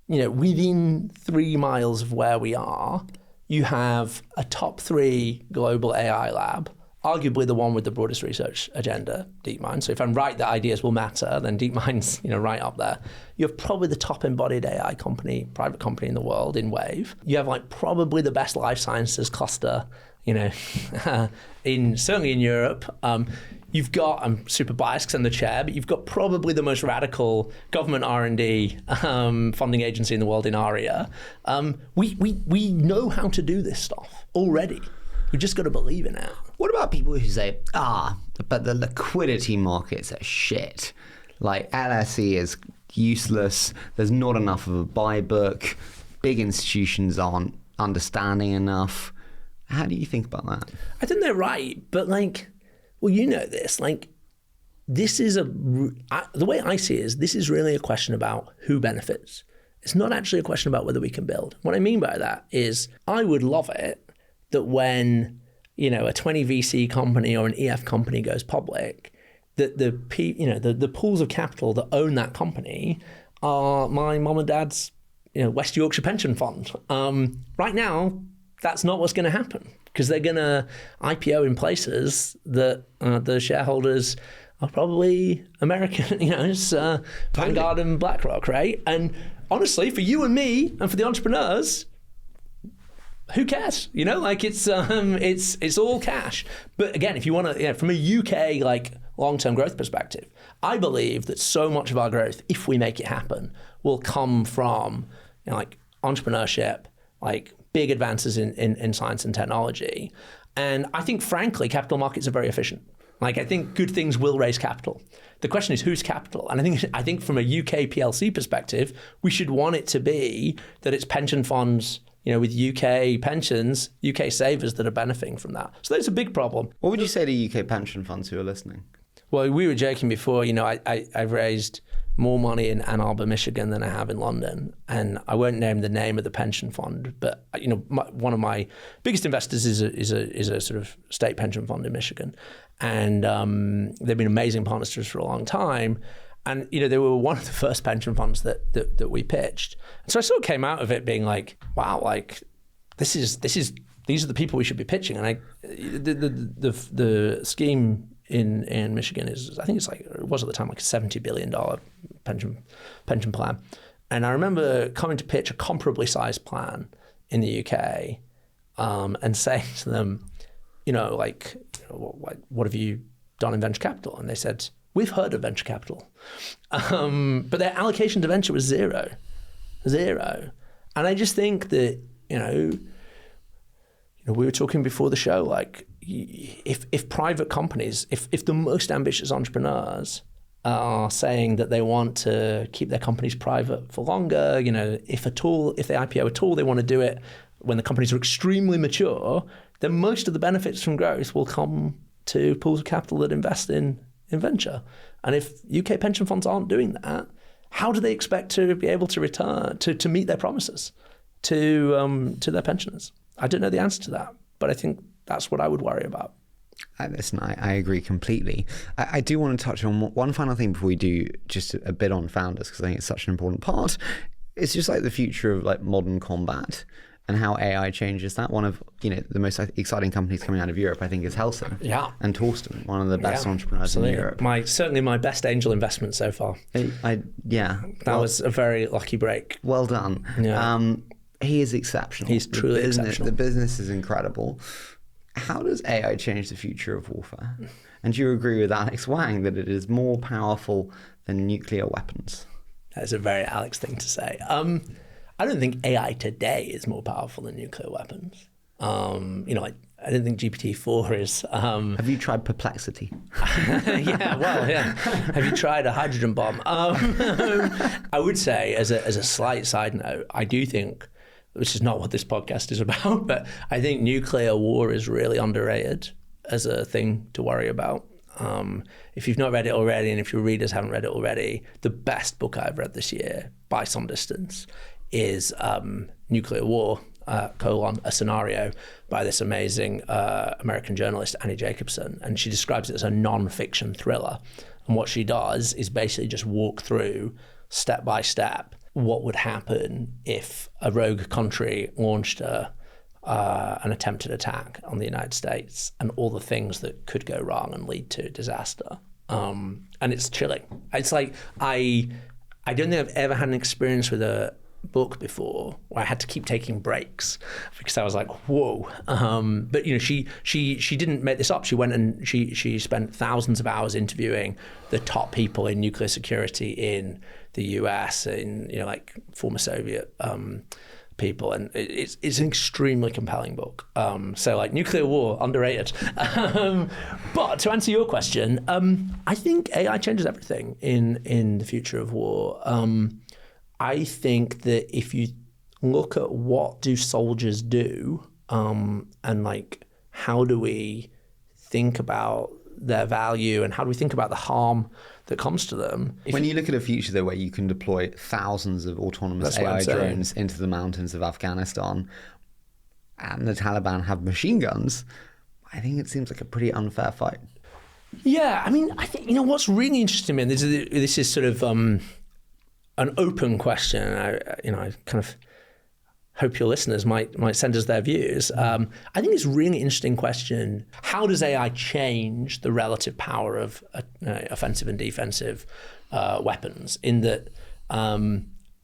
within 3 miles of where we are, you have a top 3 global AI lab, arguably the one with the broadest research agenda, DeepMind. So if I'm right that ideas will matter, then DeepMind's right up there. You have probably the top embodied AI company, private company in the world in Wave. You have probably the best life sciences cluster, certainly in Europe. You've got, I'm super biased because I'm the chair, but you've got probably the most radical government R&D funding agency in the world in ARIA. We know how to do this stuff already. We've just got to believe in it. What about people who say, but the liquidity markets are shit. Like LSE is useless. There's not enough of a buy book. Big institutions aren't understanding enough. How do you think about that? I think they're right, but this, this is the way I see it is this is really a question about who benefits. It's not actually a question about whether we can build. What I mean by that is I would love it that when, a 20 VC company or an EF company goes public, that the pools of capital that own that company are my mom and dad's, West Yorkshire pension fund. Right now, that's not what's going to happen because they're going to IPO in places that the shareholders are probably American, it's Vanguard and BlackRock, right? And honestly, for you and me and for the entrepreneurs, who cares? It's all cash. But again, if you want to, from a UK long-term growth perspective, I believe that so much of our growth, if we make it happen, will come from entrepreneurship, big advances in science and technology. And I think, frankly, capital markets are very efficient. I think good things will raise capital. The question is whose capital? And I think from a UK PLC perspective, we should want it to be that it's pension funds, with UK pensions, UK savers that are benefiting from that. So that's a big problem. What would you say to UK pension funds who are listening? Well, we were joking before, I've raised more money in Ann Arbor, Michigan than I have in London. And I won't name the name of the pension fund, but one of my biggest investors is a sort of state pension fund in Michigan. And they've been amazing partners to us for a long time. And they were one of the first pension funds that we pitched. And so I sort of came out of it being wow, these are the people we should be pitching. And the scheme in Michigan is, I think it was at the time a $70 billion pension plan. And I remember coming to pitch a comparably sized plan in the UK and saying to them, what have you done in venture capital? And they said, we've heard of venture capital. But their allocation to venture was zero. And I just think that, we were talking before the show, if private companies, if the most ambitious entrepreneurs are saying that they want to keep their companies private for longer, if they IPO at all, they want to do it when the companies are extremely mature, then most of the benefits from growth will come to pools of capital that invest in venture. And if UK pension funds aren't doing that, how do they expect to be able to return, to meet their promises to their pensioners? I don't know the answer to that, but I think that's what I would worry about. Listen, I agree completely. I do want to touch on one final thing before we do just a bit on founders, because I think it's such an important part. It's just the future of modern combat. and how AI changes that. One of the most exciting companies coming out of Europe, I think, is Helsing. Yeah. And Torsten, one of the best entrepreneurs in Europe. Certainly my best angel investment so far. That was a very lucky break. Well done. Yeah. He is exceptional. He's truly exceptional. The business is incredible. How does AI change the future of warfare? And do you agree with Alex Wang that it is more powerful than nuclear weapons? That's a very Alex thing to say. I don't think AI today is more powerful than nuclear weapons. I don't think GPT-4 is. Have you tried Perplexity? Yeah. Have you tried a hydrogen bomb? I would say, as a slight side note, I do think, which is not what this podcast is about, but I think nuclear war is really underrated as a thing to worry about. If you've not read it already, and if your readers haven't read it already, the best book I've read this year, by some distance, is Nuclear War, a scenario by this amazing American journalist, Annie Jacobson. And she describes it as a non-fiction thriller. And what she does is basically just walk through, step by step, what would happen if a rogue country launched an attempted attack on the United States, and all the things that could go wrong and lead to disaster. And it's chilling. It's like, I don't think I've ever had an experience with a book before where I had to keep taking breaks because I was like, whoa. But she didn't make this up. She went and she spent thousands of hours interviewing the top people in nuclear security in the US, in like former Soviet people, and it's an extremely compelling book. So like nuclear war, underrated. But to answer your question, I think AI changes everything in the future of war. I think that if you look at what do soldiers do, and like how do we think about their value and how do we think about the harm that comes to them. When you look at a future though where you can deploy thousands of autonomous AI drones into the mountains of Afghanistan and the Taliban have machine guns, I think it seems like a pretty unfair fight. Yeah, I mean, I think, what's really interesting, man, this is sort of an open question. I kind of hope your listeners might send us their views. I think it's a really interesting question. How does AI change the relative power of offensive and defensive weapons? In that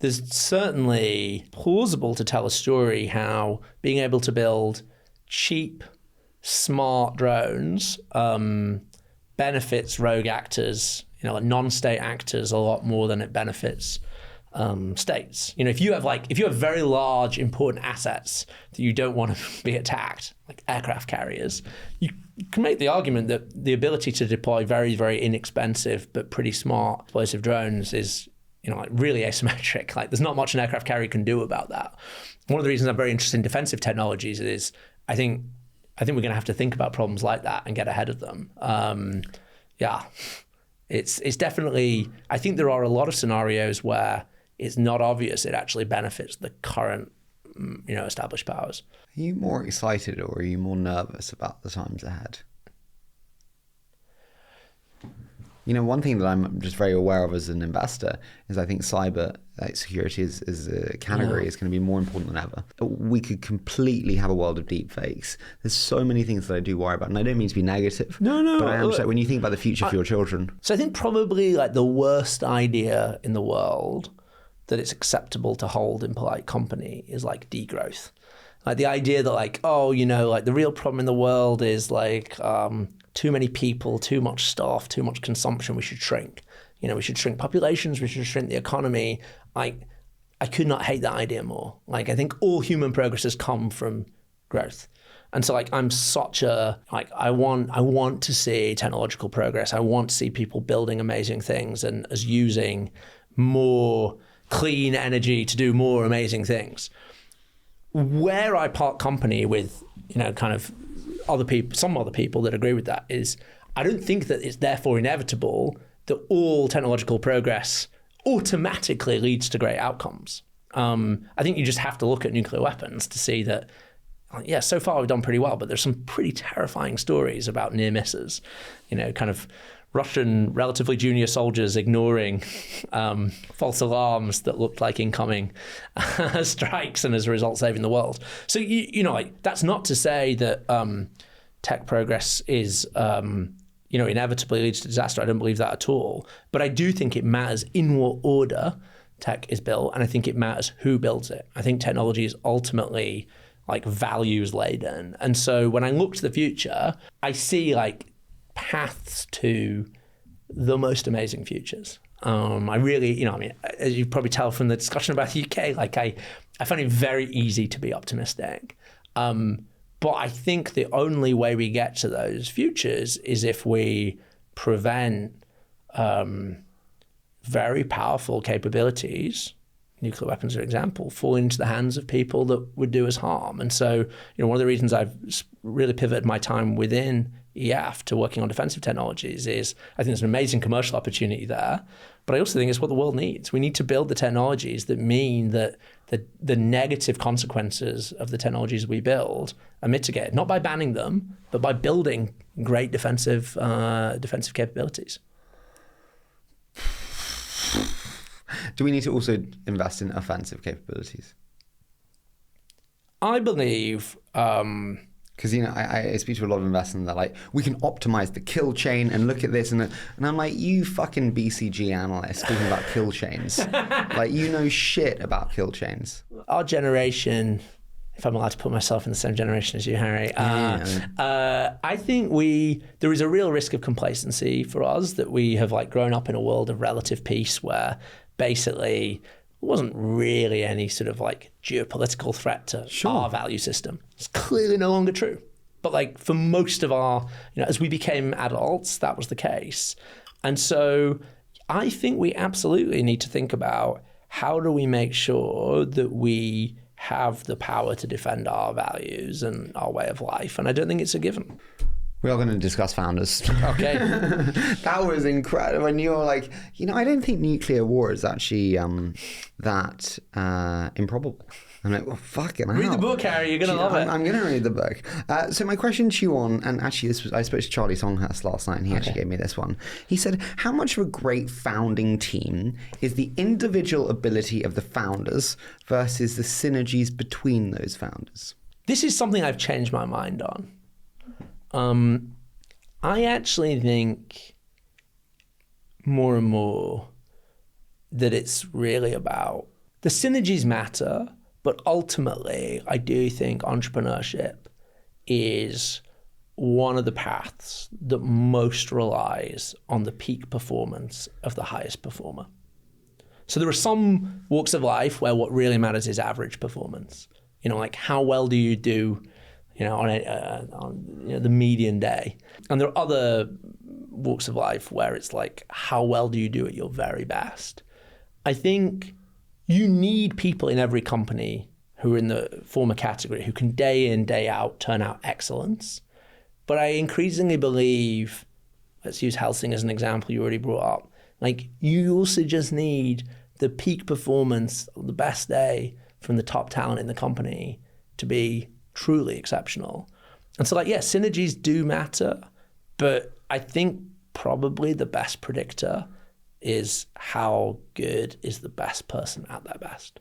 there's certainly plausible to tell a story how being able to build cheap, smart drones benefits rogue actors, like non-state actors, a lot more than it benefits states. If you have very large, important assets that you don't want to be attacked, like aircraft carriers, you can make the argument that the ability to deploy very, very inexpensive but pretty smart explosive drones is, like really asymmetric. Like there's not much an aircraft carrier can do about that. One of the reasons I'm very interested in defensive technologies is I think we're going to have to think about problems like that and get ahead of them. It's definitely, I think there are a lot of scenarios where it's not obvious it actually benefits the current, established powers. Are you more excited or are you more nervous about the times ahead? One thing that I'm just very aware of as an investor is I think cyber security as a category is going to be more important than ever. We could completely have a world of deep fakes. There's so many things that I do worry about, and I don't mean to be negative. No. But I am when you think about the future for your children. So I think probably like the worst idea in the world that it's acceptable to hold in polite company is like degrowth. Like the idea that like, the real problem in the world is like too many people, too much stuff, too much consumption, we should shrink. We should shrink populations, we should shrink the economy. Like, I could not hate that idea more. Like, I think all human progress has come from growth. And so like, I'm such a, like, I want to see technological progress. I want to see people building amazing things and as using more clean energy to do more amazing things. Where I part company with, kind of some other people that agree with that is I don't think that it's therefore inevitable that all technological progress automatically leads to great outcomes. I think you just have to look at nuclear weapons to see that, so far we've done pretty well, but there's some pretty terrifying stories about near misses, kind of Russian relatively junior soldiers ignoring false alarms that looked like incoming strikes, and as a result saving the world. So like that's not to say that tech progress is inevitably leads to disaster. I don't believe that at all. But I do think it matters in what order tech is built, and I think it matters who builds it. I think technology is ultimately like values laden, and so when I look to the future, I see like paths to the most amazing futures. I really, as you probably tell from the discussion about the UK, like I find it very easy to be optimistic. But I think the only way we get to those futures is if we prevent very powerful capabilities, nuclear weapons are an example, fall into the hands of people that would do us harm. And so, one of the reasons I've really pivoted my time within EF to working on defensive technologies is I think there's an amazing commercial opportunity there, but I also think it's what the world needs. We need to build the technologies that mean that the negative consequences of the technologies we build are mitigated, not by banning them, but by building great defensive capabilities. Do we need to also invest in offensive capabilities? I believe... Because, I speak to a lot of investors and they're like, we can optimize the kill chain and look at this. And I'm like, you fucking BCG analyst talking about kill chains. Like, you know shit about kill chains. Our generation, if I'm allowed to put myself in the same generation as you, Harry, I think there is a real risk of complacency for us that we have like grown up in a world of relative peace where basically there wasn't really any sort of like geopolitical threat to our value system. It's clearly no longer true. But like for most of our, as we became adults, that was the case. And so I think we absolutely need to think about how do we make sure that we have the power to defend our values and our way of life. And I don't think it's a given. We are going to discuss founders. Okay. That was incredible. When you were like, I don't think nuclear war is actually that improbable. I'm like, well, fucking hell. Read the book, Harry. You're going to love it. I'm going to read the book. So my question to you and actually I spoke to Charlie Songhurst last night, and he actually gave me this one. He said, how much of a great founding team is the individual ability of the founders versus the synergies between those founders? This is something I've changed my mind on. I actually think more and more that it's really about the synergies matter, but ultimately I do think entrepreneurship is one of the paths that most relies on the peak performance of the highest performer. So there are some walks of life where what really matters is average performance. Like how well do you do on the median day. And there are other walks of life where it's like, how well do you do at your very best? I think you need people in every company who are in the former category who can day in, day out turn out excellence. But I increasingly believe, let's use Helsing as an example you already brought up, like you also just need the peak performance of the best day from the top talent in the company to be truly exceptional. And so synergies do matter, but I think probably the best predictor is how good is the best person at their best.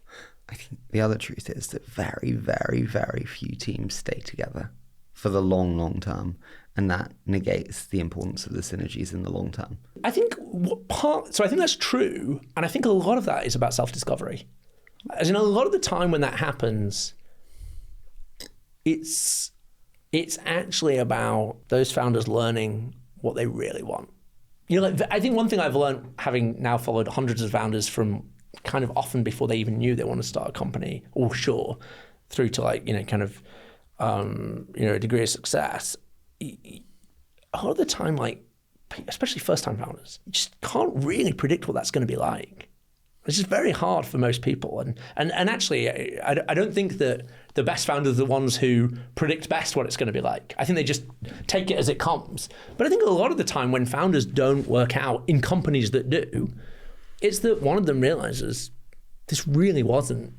I think the other truth is that very, very, very few teams stay together for the long, long term. And that negates the importance of the synergies in the long term. I think I think that's true. And I think a lot of that is about self-discovery. As in a lot of the time when that happens, it's actually about those founders learning what they really want. I think one thing I've learned, having now followed hundreds of founders from kind of often before they even knew they want to start a company, or through to a degree of success. A lot of the time, especially first-time founders, you just can't really predict what that's going to be like. It's just very hard for most people. And actually, I don't think that the best founders are the ones who predict best what it's going to be like. I think they just take it as it comes. But I think a lot of the time when founders don't work out in companies that do, it's that one of them realizes this really wasn't,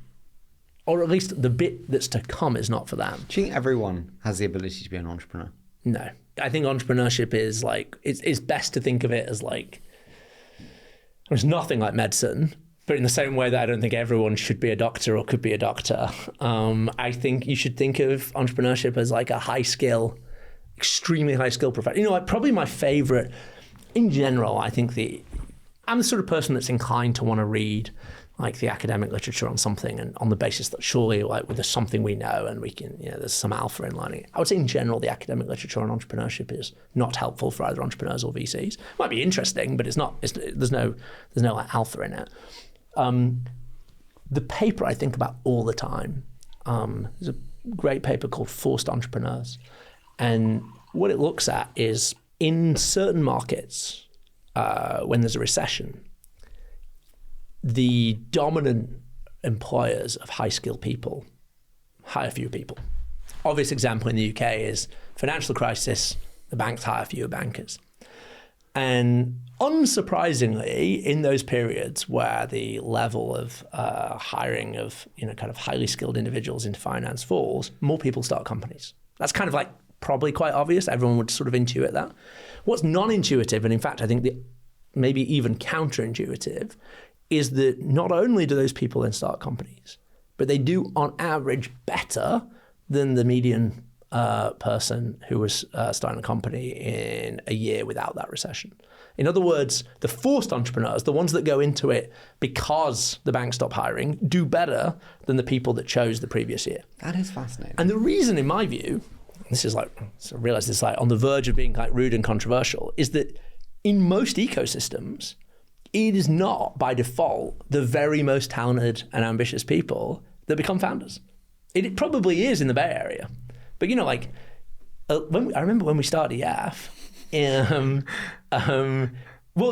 or at least the bit that's to come is not for them. Do you think everyone has the ability to be an entrepreneur? No. I think entrepreneurship is like, it's best to think of it as like, it's nothing like medicine, but in the same way that I don't think everyone should be a doctor or could be a doctor, I think you should think of entrepreneurship as like a high skill, extremely high skill profession. You know, like probably my favorite, in general, I think I'm the sort of person that's inclined to want to read like the academic literature on something, and on the basis that surely like there's something we know and we can, you know, there's some alpha in learning it. I would say in general, the academic literature on entrepreneurship is not helpful for either entrepreneurs or VCs. It might be interesting, but it's not, there's no like alpha in it. The paper I think about all the time, there's a great paper called Forced Entrepreneurs. And what it looks at is in certain markets, when there's a recession, the dominant employers of high-skilled people hire fewer people. Obvious example in the UK is financial crisis, the banks hire fewer bankers. And unsurprisingly, in those periods where the level of hiring of, you know, kind of highly skilled individuals into finance falls, more people start companies. That's kind of like probably quite obvious. Everyone would sort of intuit that. What's non-intuitive, and in fact, I think maybe even counterintuitive, is that not only do those people then start companies, but they do on average better than the median person who was starting a company in a year without that recession. In other words, the forced entrepreneurs, the ones that go into it because the bank stopped hiring, do better than the people that chose the previous year. That is fascinating. And the reason, in my view, this is like, so I realize this is like on the verge of being like rude and controversial, is that in most ecosystems, it is not by default the very most talented and ambitious people that become founders. It probably is in the Bay Area. But, you know, like, I remember when we started EF, well,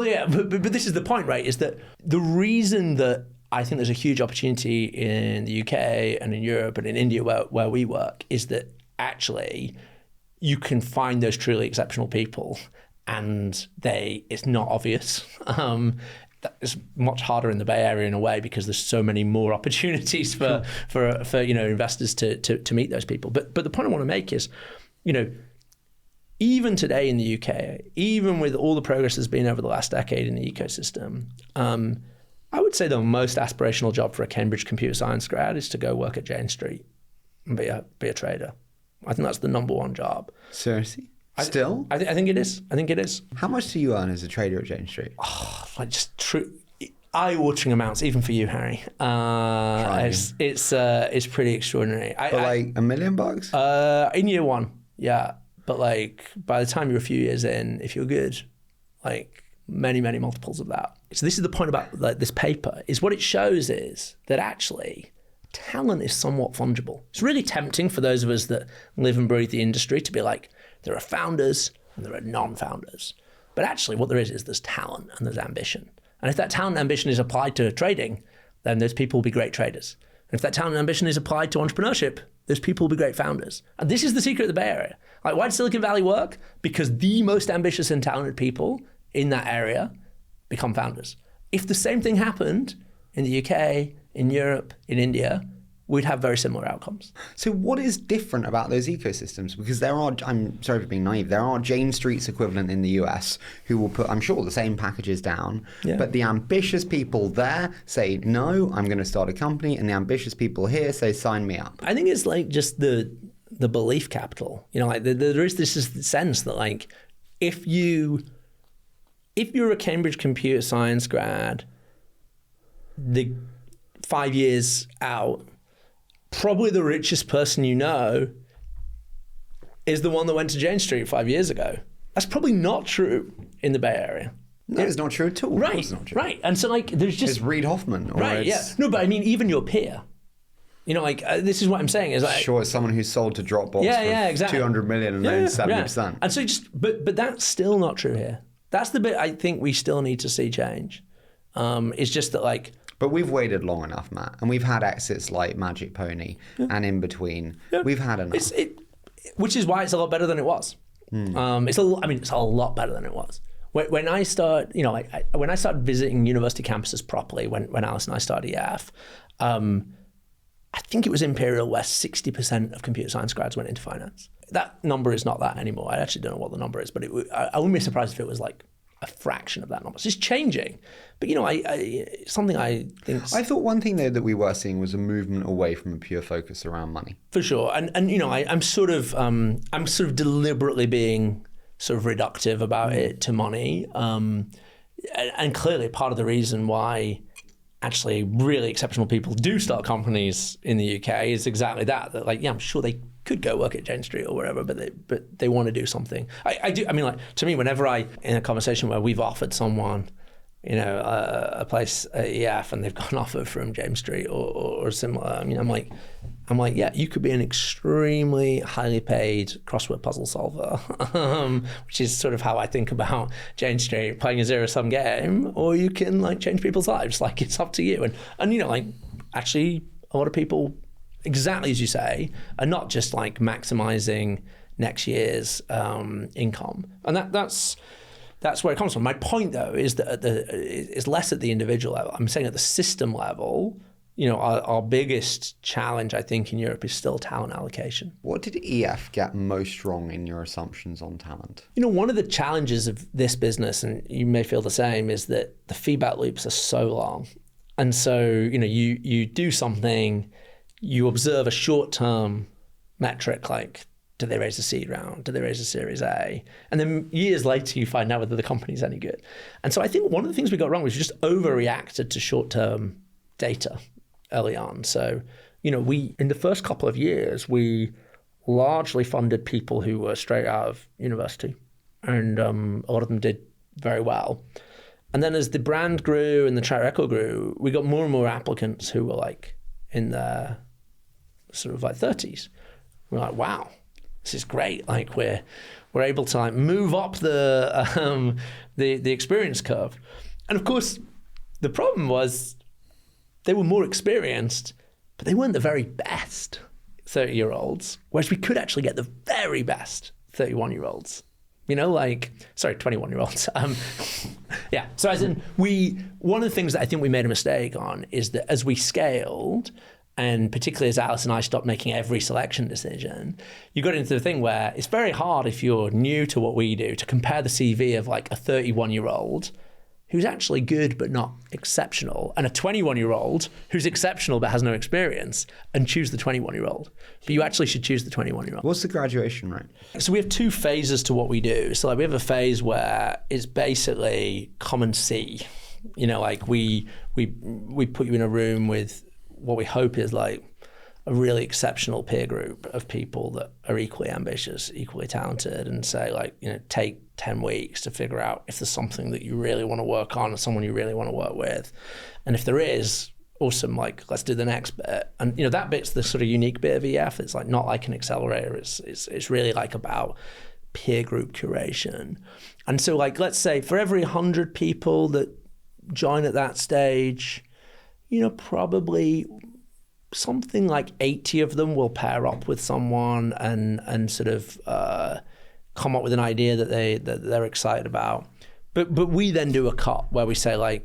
yeah, but this is the point, right, is that the reason that I think there's a huge opportunity in the UK and in Europe and in India where we work is that actually you can find those truly exceptional people and it's not obvious. It's much harder in the Bay Area in a way because there's so many more opportunities for you know, investors to meet those people. But the point I want to make is, you know, even today in the UK, even with all the progress there's been over the last decade in the ecosystem, I would say the most aspirational job for a Cambridge computer science grad is to go work at Jane Street and be a trader. I think that's the number one job. Seriously? Still? I think it is. I think it is. How much do you earn as a trader at Jane Street? Oh, like just true eye-watering amounts, even for you, Harry. It's pretty extraordinary. Like $1 million? In year one, yeah. But like by the time you're a few years in, if you're good, like many, many multiples of that. So this is the point about like this paper, is what it shows is that actually talent is somewhat fungible. It's really tempting for those of us that live and breathe the industry to be like, there are founders and there are non-founders. But actually what there is there's talent and there's ambition. And if that talent and ambition is applied to trading, then those people will be great traders. And if that talent and ambition is applied to entrepreneurship, those people will be great founders. And this is the secret of the Bay Area. Like, why does Silicon Valley work? Because the most ambitious and talented people in that area become founders. If the same thing happened in the UK, in Europe, in India, we'd have very similar outcomes. So what is different about those ecosystems? Because I'm sorry for being naive, there are Jane Street's equivalent in the US who will put, I'm sure, the same packages down, but the ambitious people there say, no, I'm going to start a company, and the ambitious people here say, sign me up. I think it's like just the belief capital. You know, like there is this sense that like, if you're a Cambridge computer science grad, the 5 years out, probably the richest person you know is the one that went to Jane Street 5 years ago. That's probably not true in the Bay Area. No, it's not true at all. Right, it's not true. Right. And so like, there's just... It's Reid Hoffman. Or right, yeah. No, but I mean, even your peer. You know, like, this is what I'm saying is like... Sure, it's someone who's sold to Dropbox for exactly. 200 million and then 70%. Yeah. And so but that's still not true here. That's the bit I think we still need to see change. It's just that like... But we've waited long enough, Matt, and we've had exits like Magic Pony and in between. Yeah. We've had enough. Which is why it's a lot better than it was. It's a lot better than it was. When I started, you know, when I started visiting university campuses properly, when Alice and I started EF, I think it was Imperial where 60% of computer science grads went into finance. that number is not that anymore. I actually don't know what the number is, but I wouldn't be surprised if it was like a fraction of that number. So it's changing. But, something I think... I thought one thing there that we were seeing was a movement away from a pure focus around money. For sure. And I'm sort of deliberately being sort of reductive about it to money. And clearly part of the reason why actually really exceptional people do start companies in the UK is exactly that I'm sure they could go work at Jane Street or wherever, but they want to do something. To me, whenever in a conversation where we've offered someone, a place at EF and they've got an offer from James Street or similar, I'm like, yeah, you could be an extremely highly paid crossword puzzle solver, which is sort of how I think about Jane Street, playing a zero-sum game, or you can change people's lives. It's up to you. And actually a lot of people, exactly as you say, are not just maximizing next year's income. And that's where it comes from. My point though is that it's less at the individual level. I'm saying at the system level, our biggest challenge, I think, in Europe is still talent allocation. What did EF get most wrong in your assumptions on talent? One of the challenges of this business, and you may feel the same, is that the feedback loops are so long. And so, you do something, you observe a short-term metric like, do they raise a seed round? Do they raise a Series A? And then years later, you find out whether the company's any good. And so I think one of the things we got wrong was we just overreacted to short-term data early on. So, we, in the first couple of years, we largely funded people who were straight out of university. And a lot of them did very well. And then as the brand grew and the track record grew, we got more and more applicants who were in their sort of 30s. We're like, wow, this is great. We're able to move up the experience curve. And of course, the problem was they were more experienced, but they weren't the very best 30-year-olds, whereas we could actually get the very best 31-year-olds. 21-year-olds. Yeah. So one of the things that I think we made a mistake on is that as we scaled, and particularly as Alice and I stopped making every selection decision, you got into the thing where it's very hard if you're new to what we do to compare the CV of a 31-year-old who's actually good but not exceptional, and a 21-year-old who's exceptional but has no experience, and choose the 21-year-old. But you actually should choose the 21-year-old. What's the graduation rate? So we have two phases to what we do. So we have a phase where it's basically common C. We put you in a room with what we hope is a really exceptional peer group of people that are equally ambitious, equally talented, and say take 10 weeks to figure out if there's something that you really want to work on or someone you really want to work with. And if there is, awesome, let's do the next bit. And that bit's the sort of unique bit of EF. It's not like an accelerator. It's really about peer group curation. And so let's say for every 100 people that join at that stage, probably something like 80 of them will pair up with someone and sort of come up with an idea that they're excited about. But we then do a cut where we say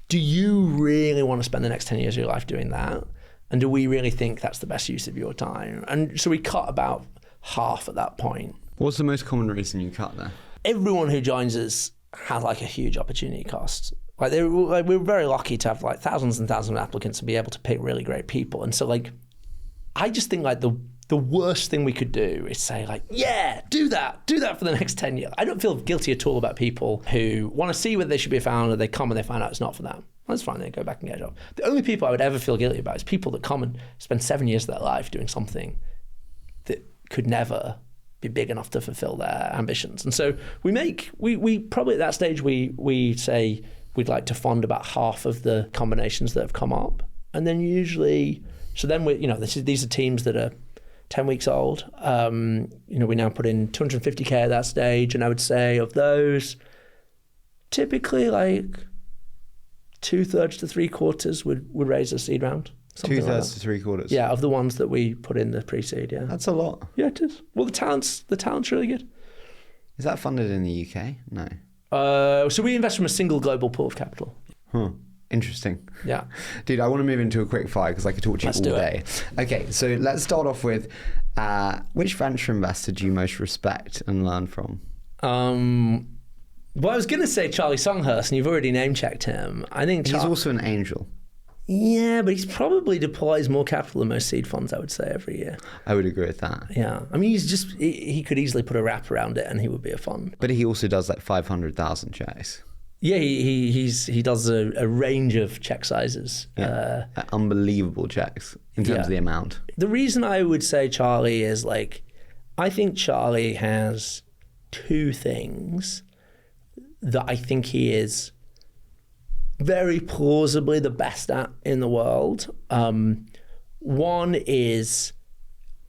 do you really want to spend the next 10 years of your life doing that? And do we really think that's the best use of your time? And so we cut about half at that point. What's the most common reason you cut there? Everyone who joins us has a huge opportunity cost. We're very lucky to have thousands and thousands of applicants and be able to pick really great people. And so I just think the worst thing we could do is say yeah, do that for the next 10 years. I don't feel guilty at all about people who want to see whether they should be a founder, they come and they find out it's not for them. That's fine, they go back and get a job. The only people I would ever feel guilty about is people that come and spend 7 years of their life doing something that could never be big enough to fulfill their ambitions. And so we probably at that stage, we say we'd like to fund about half of the combinations that have come up. And then usually, so then these are teams that are 10 weeks old. We now put in 250K at that stage. And I would say of those, typically 2/3 to 3/4 would raise a seed round. 2/3 to 3/4? Yeah, of the ones that we put in the pre-seed, yeah. That's a lot. Yeah, it is. Well, the talent's really good. Is that funded in the UK? No. So we invest from a single global pool of capital. Huh. Interesting. Yeah. Dude, I want to move into a quick fire because I could talk to you all day. Okay, so let's start off with which venture investor do you most respect and learn from? Well, I was going to say Charlie Songhurst, and you've already name-checked him. I think he's also an angel. Yeah, but he's probably deploys more capital than most seed funds, I would say, every year. I would agree with that. Yeah. I mean, he could easily put a wrap around it and he would be a fund. But he also does like 500,000 checks. Yeah, he does a range of check sizes. Yeah. Unbelievable checks in terms of the amount. The reason I would say Charlie is like, I think Charlie has two things that I think he is very plausibly the best at in the world. One is,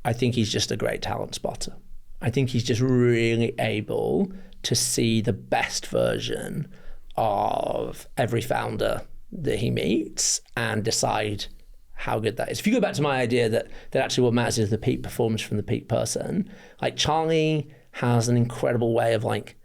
I think he's just a great talent spotter. I think he's just really able to see the best version of every founder that he meets and decide how good that is. If you go back to my idea that actually what matters is the peak performance from the peak person, like Charlie has an incredible way of like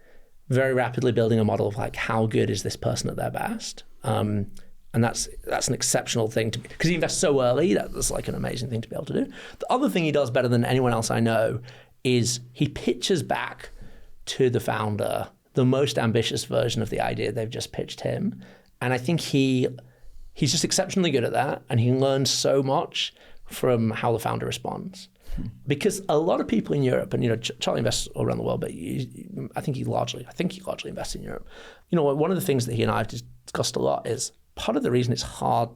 very rapidly building a model of like how good is this person at their best. And that's an exceptional thing to, because he invests so early, that's like an amazing thing to be able to do. The other thing he does better than anyone else I know is he pitches back to the founder the most ambitious version of the idea they've just pitched him. And I think he's just exceptionally good at that, and he learns so much from how the founder responds. Because a lot of people in Europe, and Charlie invests all around the world, but I think he largely invests in Europe. One of the things that he and I have discussed a lot is part of the reason it's hard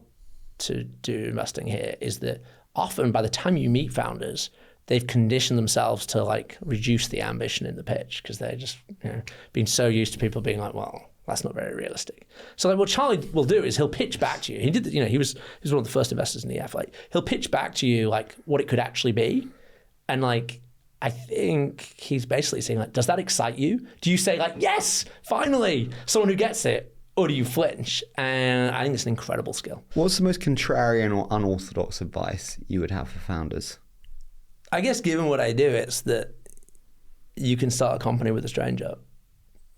to do investing here is that often by the time you meet founders, they've conditioned themselves to like reduce the ambition in the pitch because they're just been so used to people being like, well, that's not very realistic. So like what Charlie will do is he'll pitch back to you. He did, he was one of the first investors in the EF. Like he'll pitch back to you like what it could actually be, and like I think he's basically saying like, does that excite you? Do you say like, yes, finally, someone who gets it, or do you flinch? And I think it's an incredible skill. What's the most contrarian or unorthodox advice you would have for founders? I guess given what I do, it's that you can start a company with a stranger.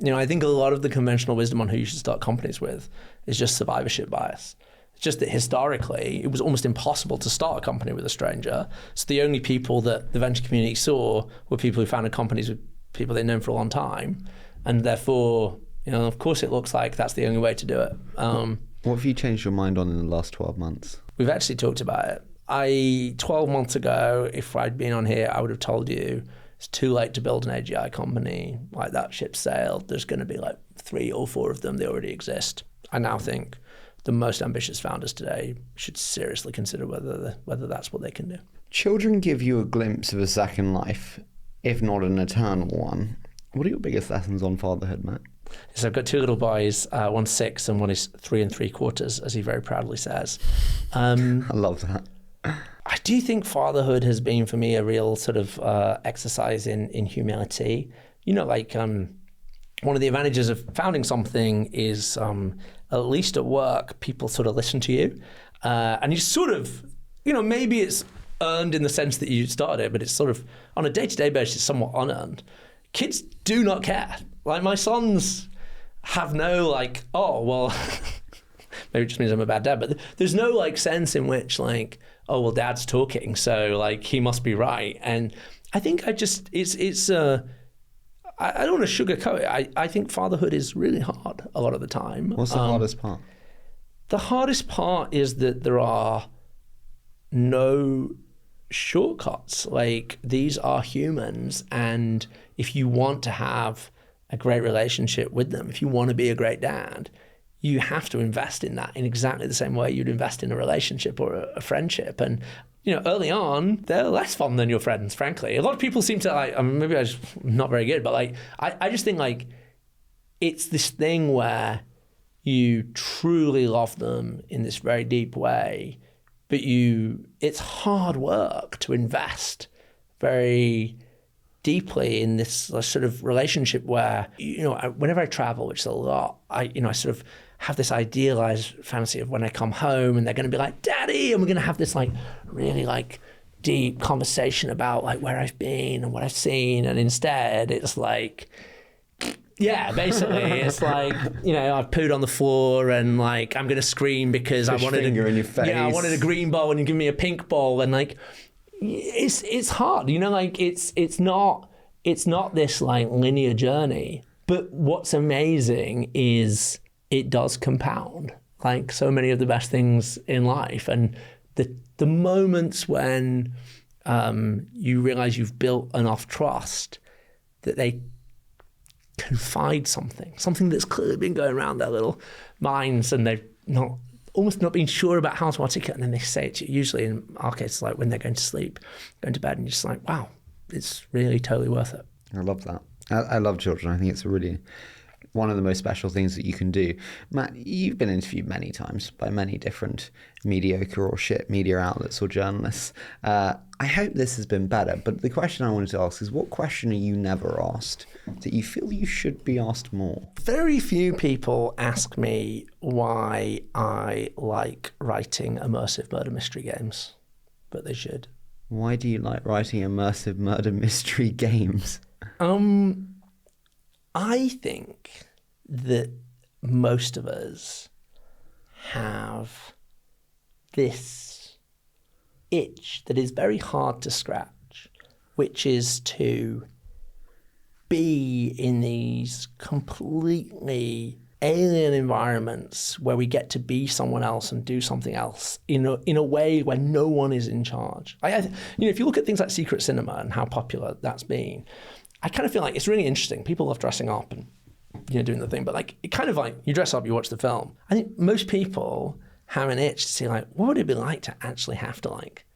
I think a lot of the conventional wisdom on who you should start companies with is just survivorship bias. It's just that historically, it was almost impossible to start a company with a stranger. So the only people that the venture community saw were people who founded companies with people they'd known for a long time. And therefore, of course it looks like that's the only way to do it. What have you changed your mind on in the last 12 months? We've actually talked about it. 12 months ago, if I'd been on here, I would have told you it's too late to build an AGI company. Like that ship sailed. There's going to be like 3 or 4 of them. They already exist. I now think the most ambitious founders today should seriously consider whether that's what they can do. Children give you a glimpse of a second life, if not an eternal one. What are your biggest lessons on fatherhood, Matt? So I've got 2 little boys, one's 6 and one is 3 3/4, as he very proudly says. I love that. I do think fatherhood has been for me a real sort of exercise in humility. One of the advantages of founding something is at least at work, people sort of listen to you. And you sort of, maybe it's earned in the sense that you started it, but it's sort of on a day-to-day basis, somewhat unearned. Kids do not care. Like my sons have no like, oh, well, maybe it just means I'm a bad dad, but there's no like sense in which like, oh, well, dad's talking, so like he must be right. And I think I don't want to sugarcoat it. I think fatherhood is really hard a lot of the time. What's the hardest part? The hardest part is that there are no shortcuts. Like these are humans, and if you want to have a great relationship with them, if you want to be a great dad, you have to invest in that in exactly the same way you'd invest in a relationship or a friendship. And, early on, they're less fun than your friends, frankly. A lot of people seem to like, maybe I'm not very good, but like, I just think like, it's this thing where you truly love them in this very deep way, but it's hard work to invest very deeply in this sort of relationship where, whenever I travel, which is a lot, I sort of have this idealized fantasy of when I come home and they're going to be like, Daddy, and we're going to have this like really like deep conversation about like where I've been and what I've seen. And instead it's like, Yeah, basically, it's like, I've pooed on the floor and like I'm gonna scream because I wanted finger in your face. Yeah, I wanted a green bowl and you give me a pink bowl, and like it's hard, like it's not this like linear journey. But what's amazing is it does compound, like so many of the best things in life, and the moments when you realize you've built enough trust that they confide something that's clearly been going around their little minds, and they've almost not been sure about how to articulate, and then they say it to you, usually in our case, like when they're going to sleep, going to bed, and you're just like, wow, it's really totally worth it. I love that. I love children. I think it's really one of the most special things that you can do. Matt, you've been interviewed many times by many different mediocre or shit media outlets or journalists. I hope this has been better, but the question I wanted to ask is, what question are you never asked that you feel you should be asked more? Very few people ask me why I like writing immersive murder mystery games, but they should. Why do you like writing immersive murder mystery games? I think that most of us have this itch that is very hard to scratch, which is to be in these completely alien environments where we get to be someone else and do something else in a way where no one is in charge. If you look at things like secret cinema and how popular that's been, I kind of feel like it's really interesting. People love dressing up and doing the thing, but like it kind of like you dress up, you watch the film. I think most people have an itch to see like, what would it be like to actually have to like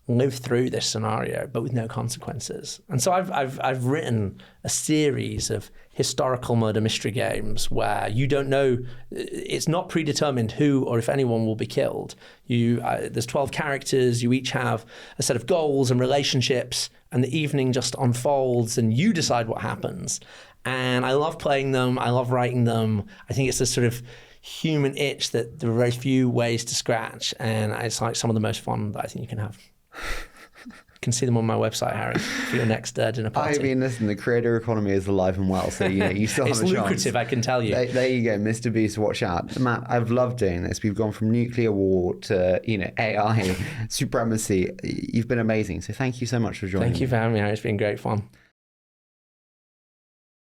live through this scenario, but with no consequences. And so I've written a series of historical murder mystery games where you don't know, it's not predetermined who or if anyone will be killed. There's 12 characters, you each have a set of goals and relationships, and the evening just unfolds and you decide what happens. And I love playing them, I love writing them. I think it's a sort of human itch that there are very few ways to scratch, and it's like some of the most fun that I think you can have. You can see them on my website, Harry, for your next dinner party. I mean, listen, the creator economy is alive and well, so you still have a chance. It's lucrative, I can tell you. There you go, Mr. Beast, watch out. Matt, I've loved doing this. We've gone from nuclear war to, AI, supremacy. You've been amazing, so thank you so much for joining me. Thank you for having me, Harry. It's been great fun.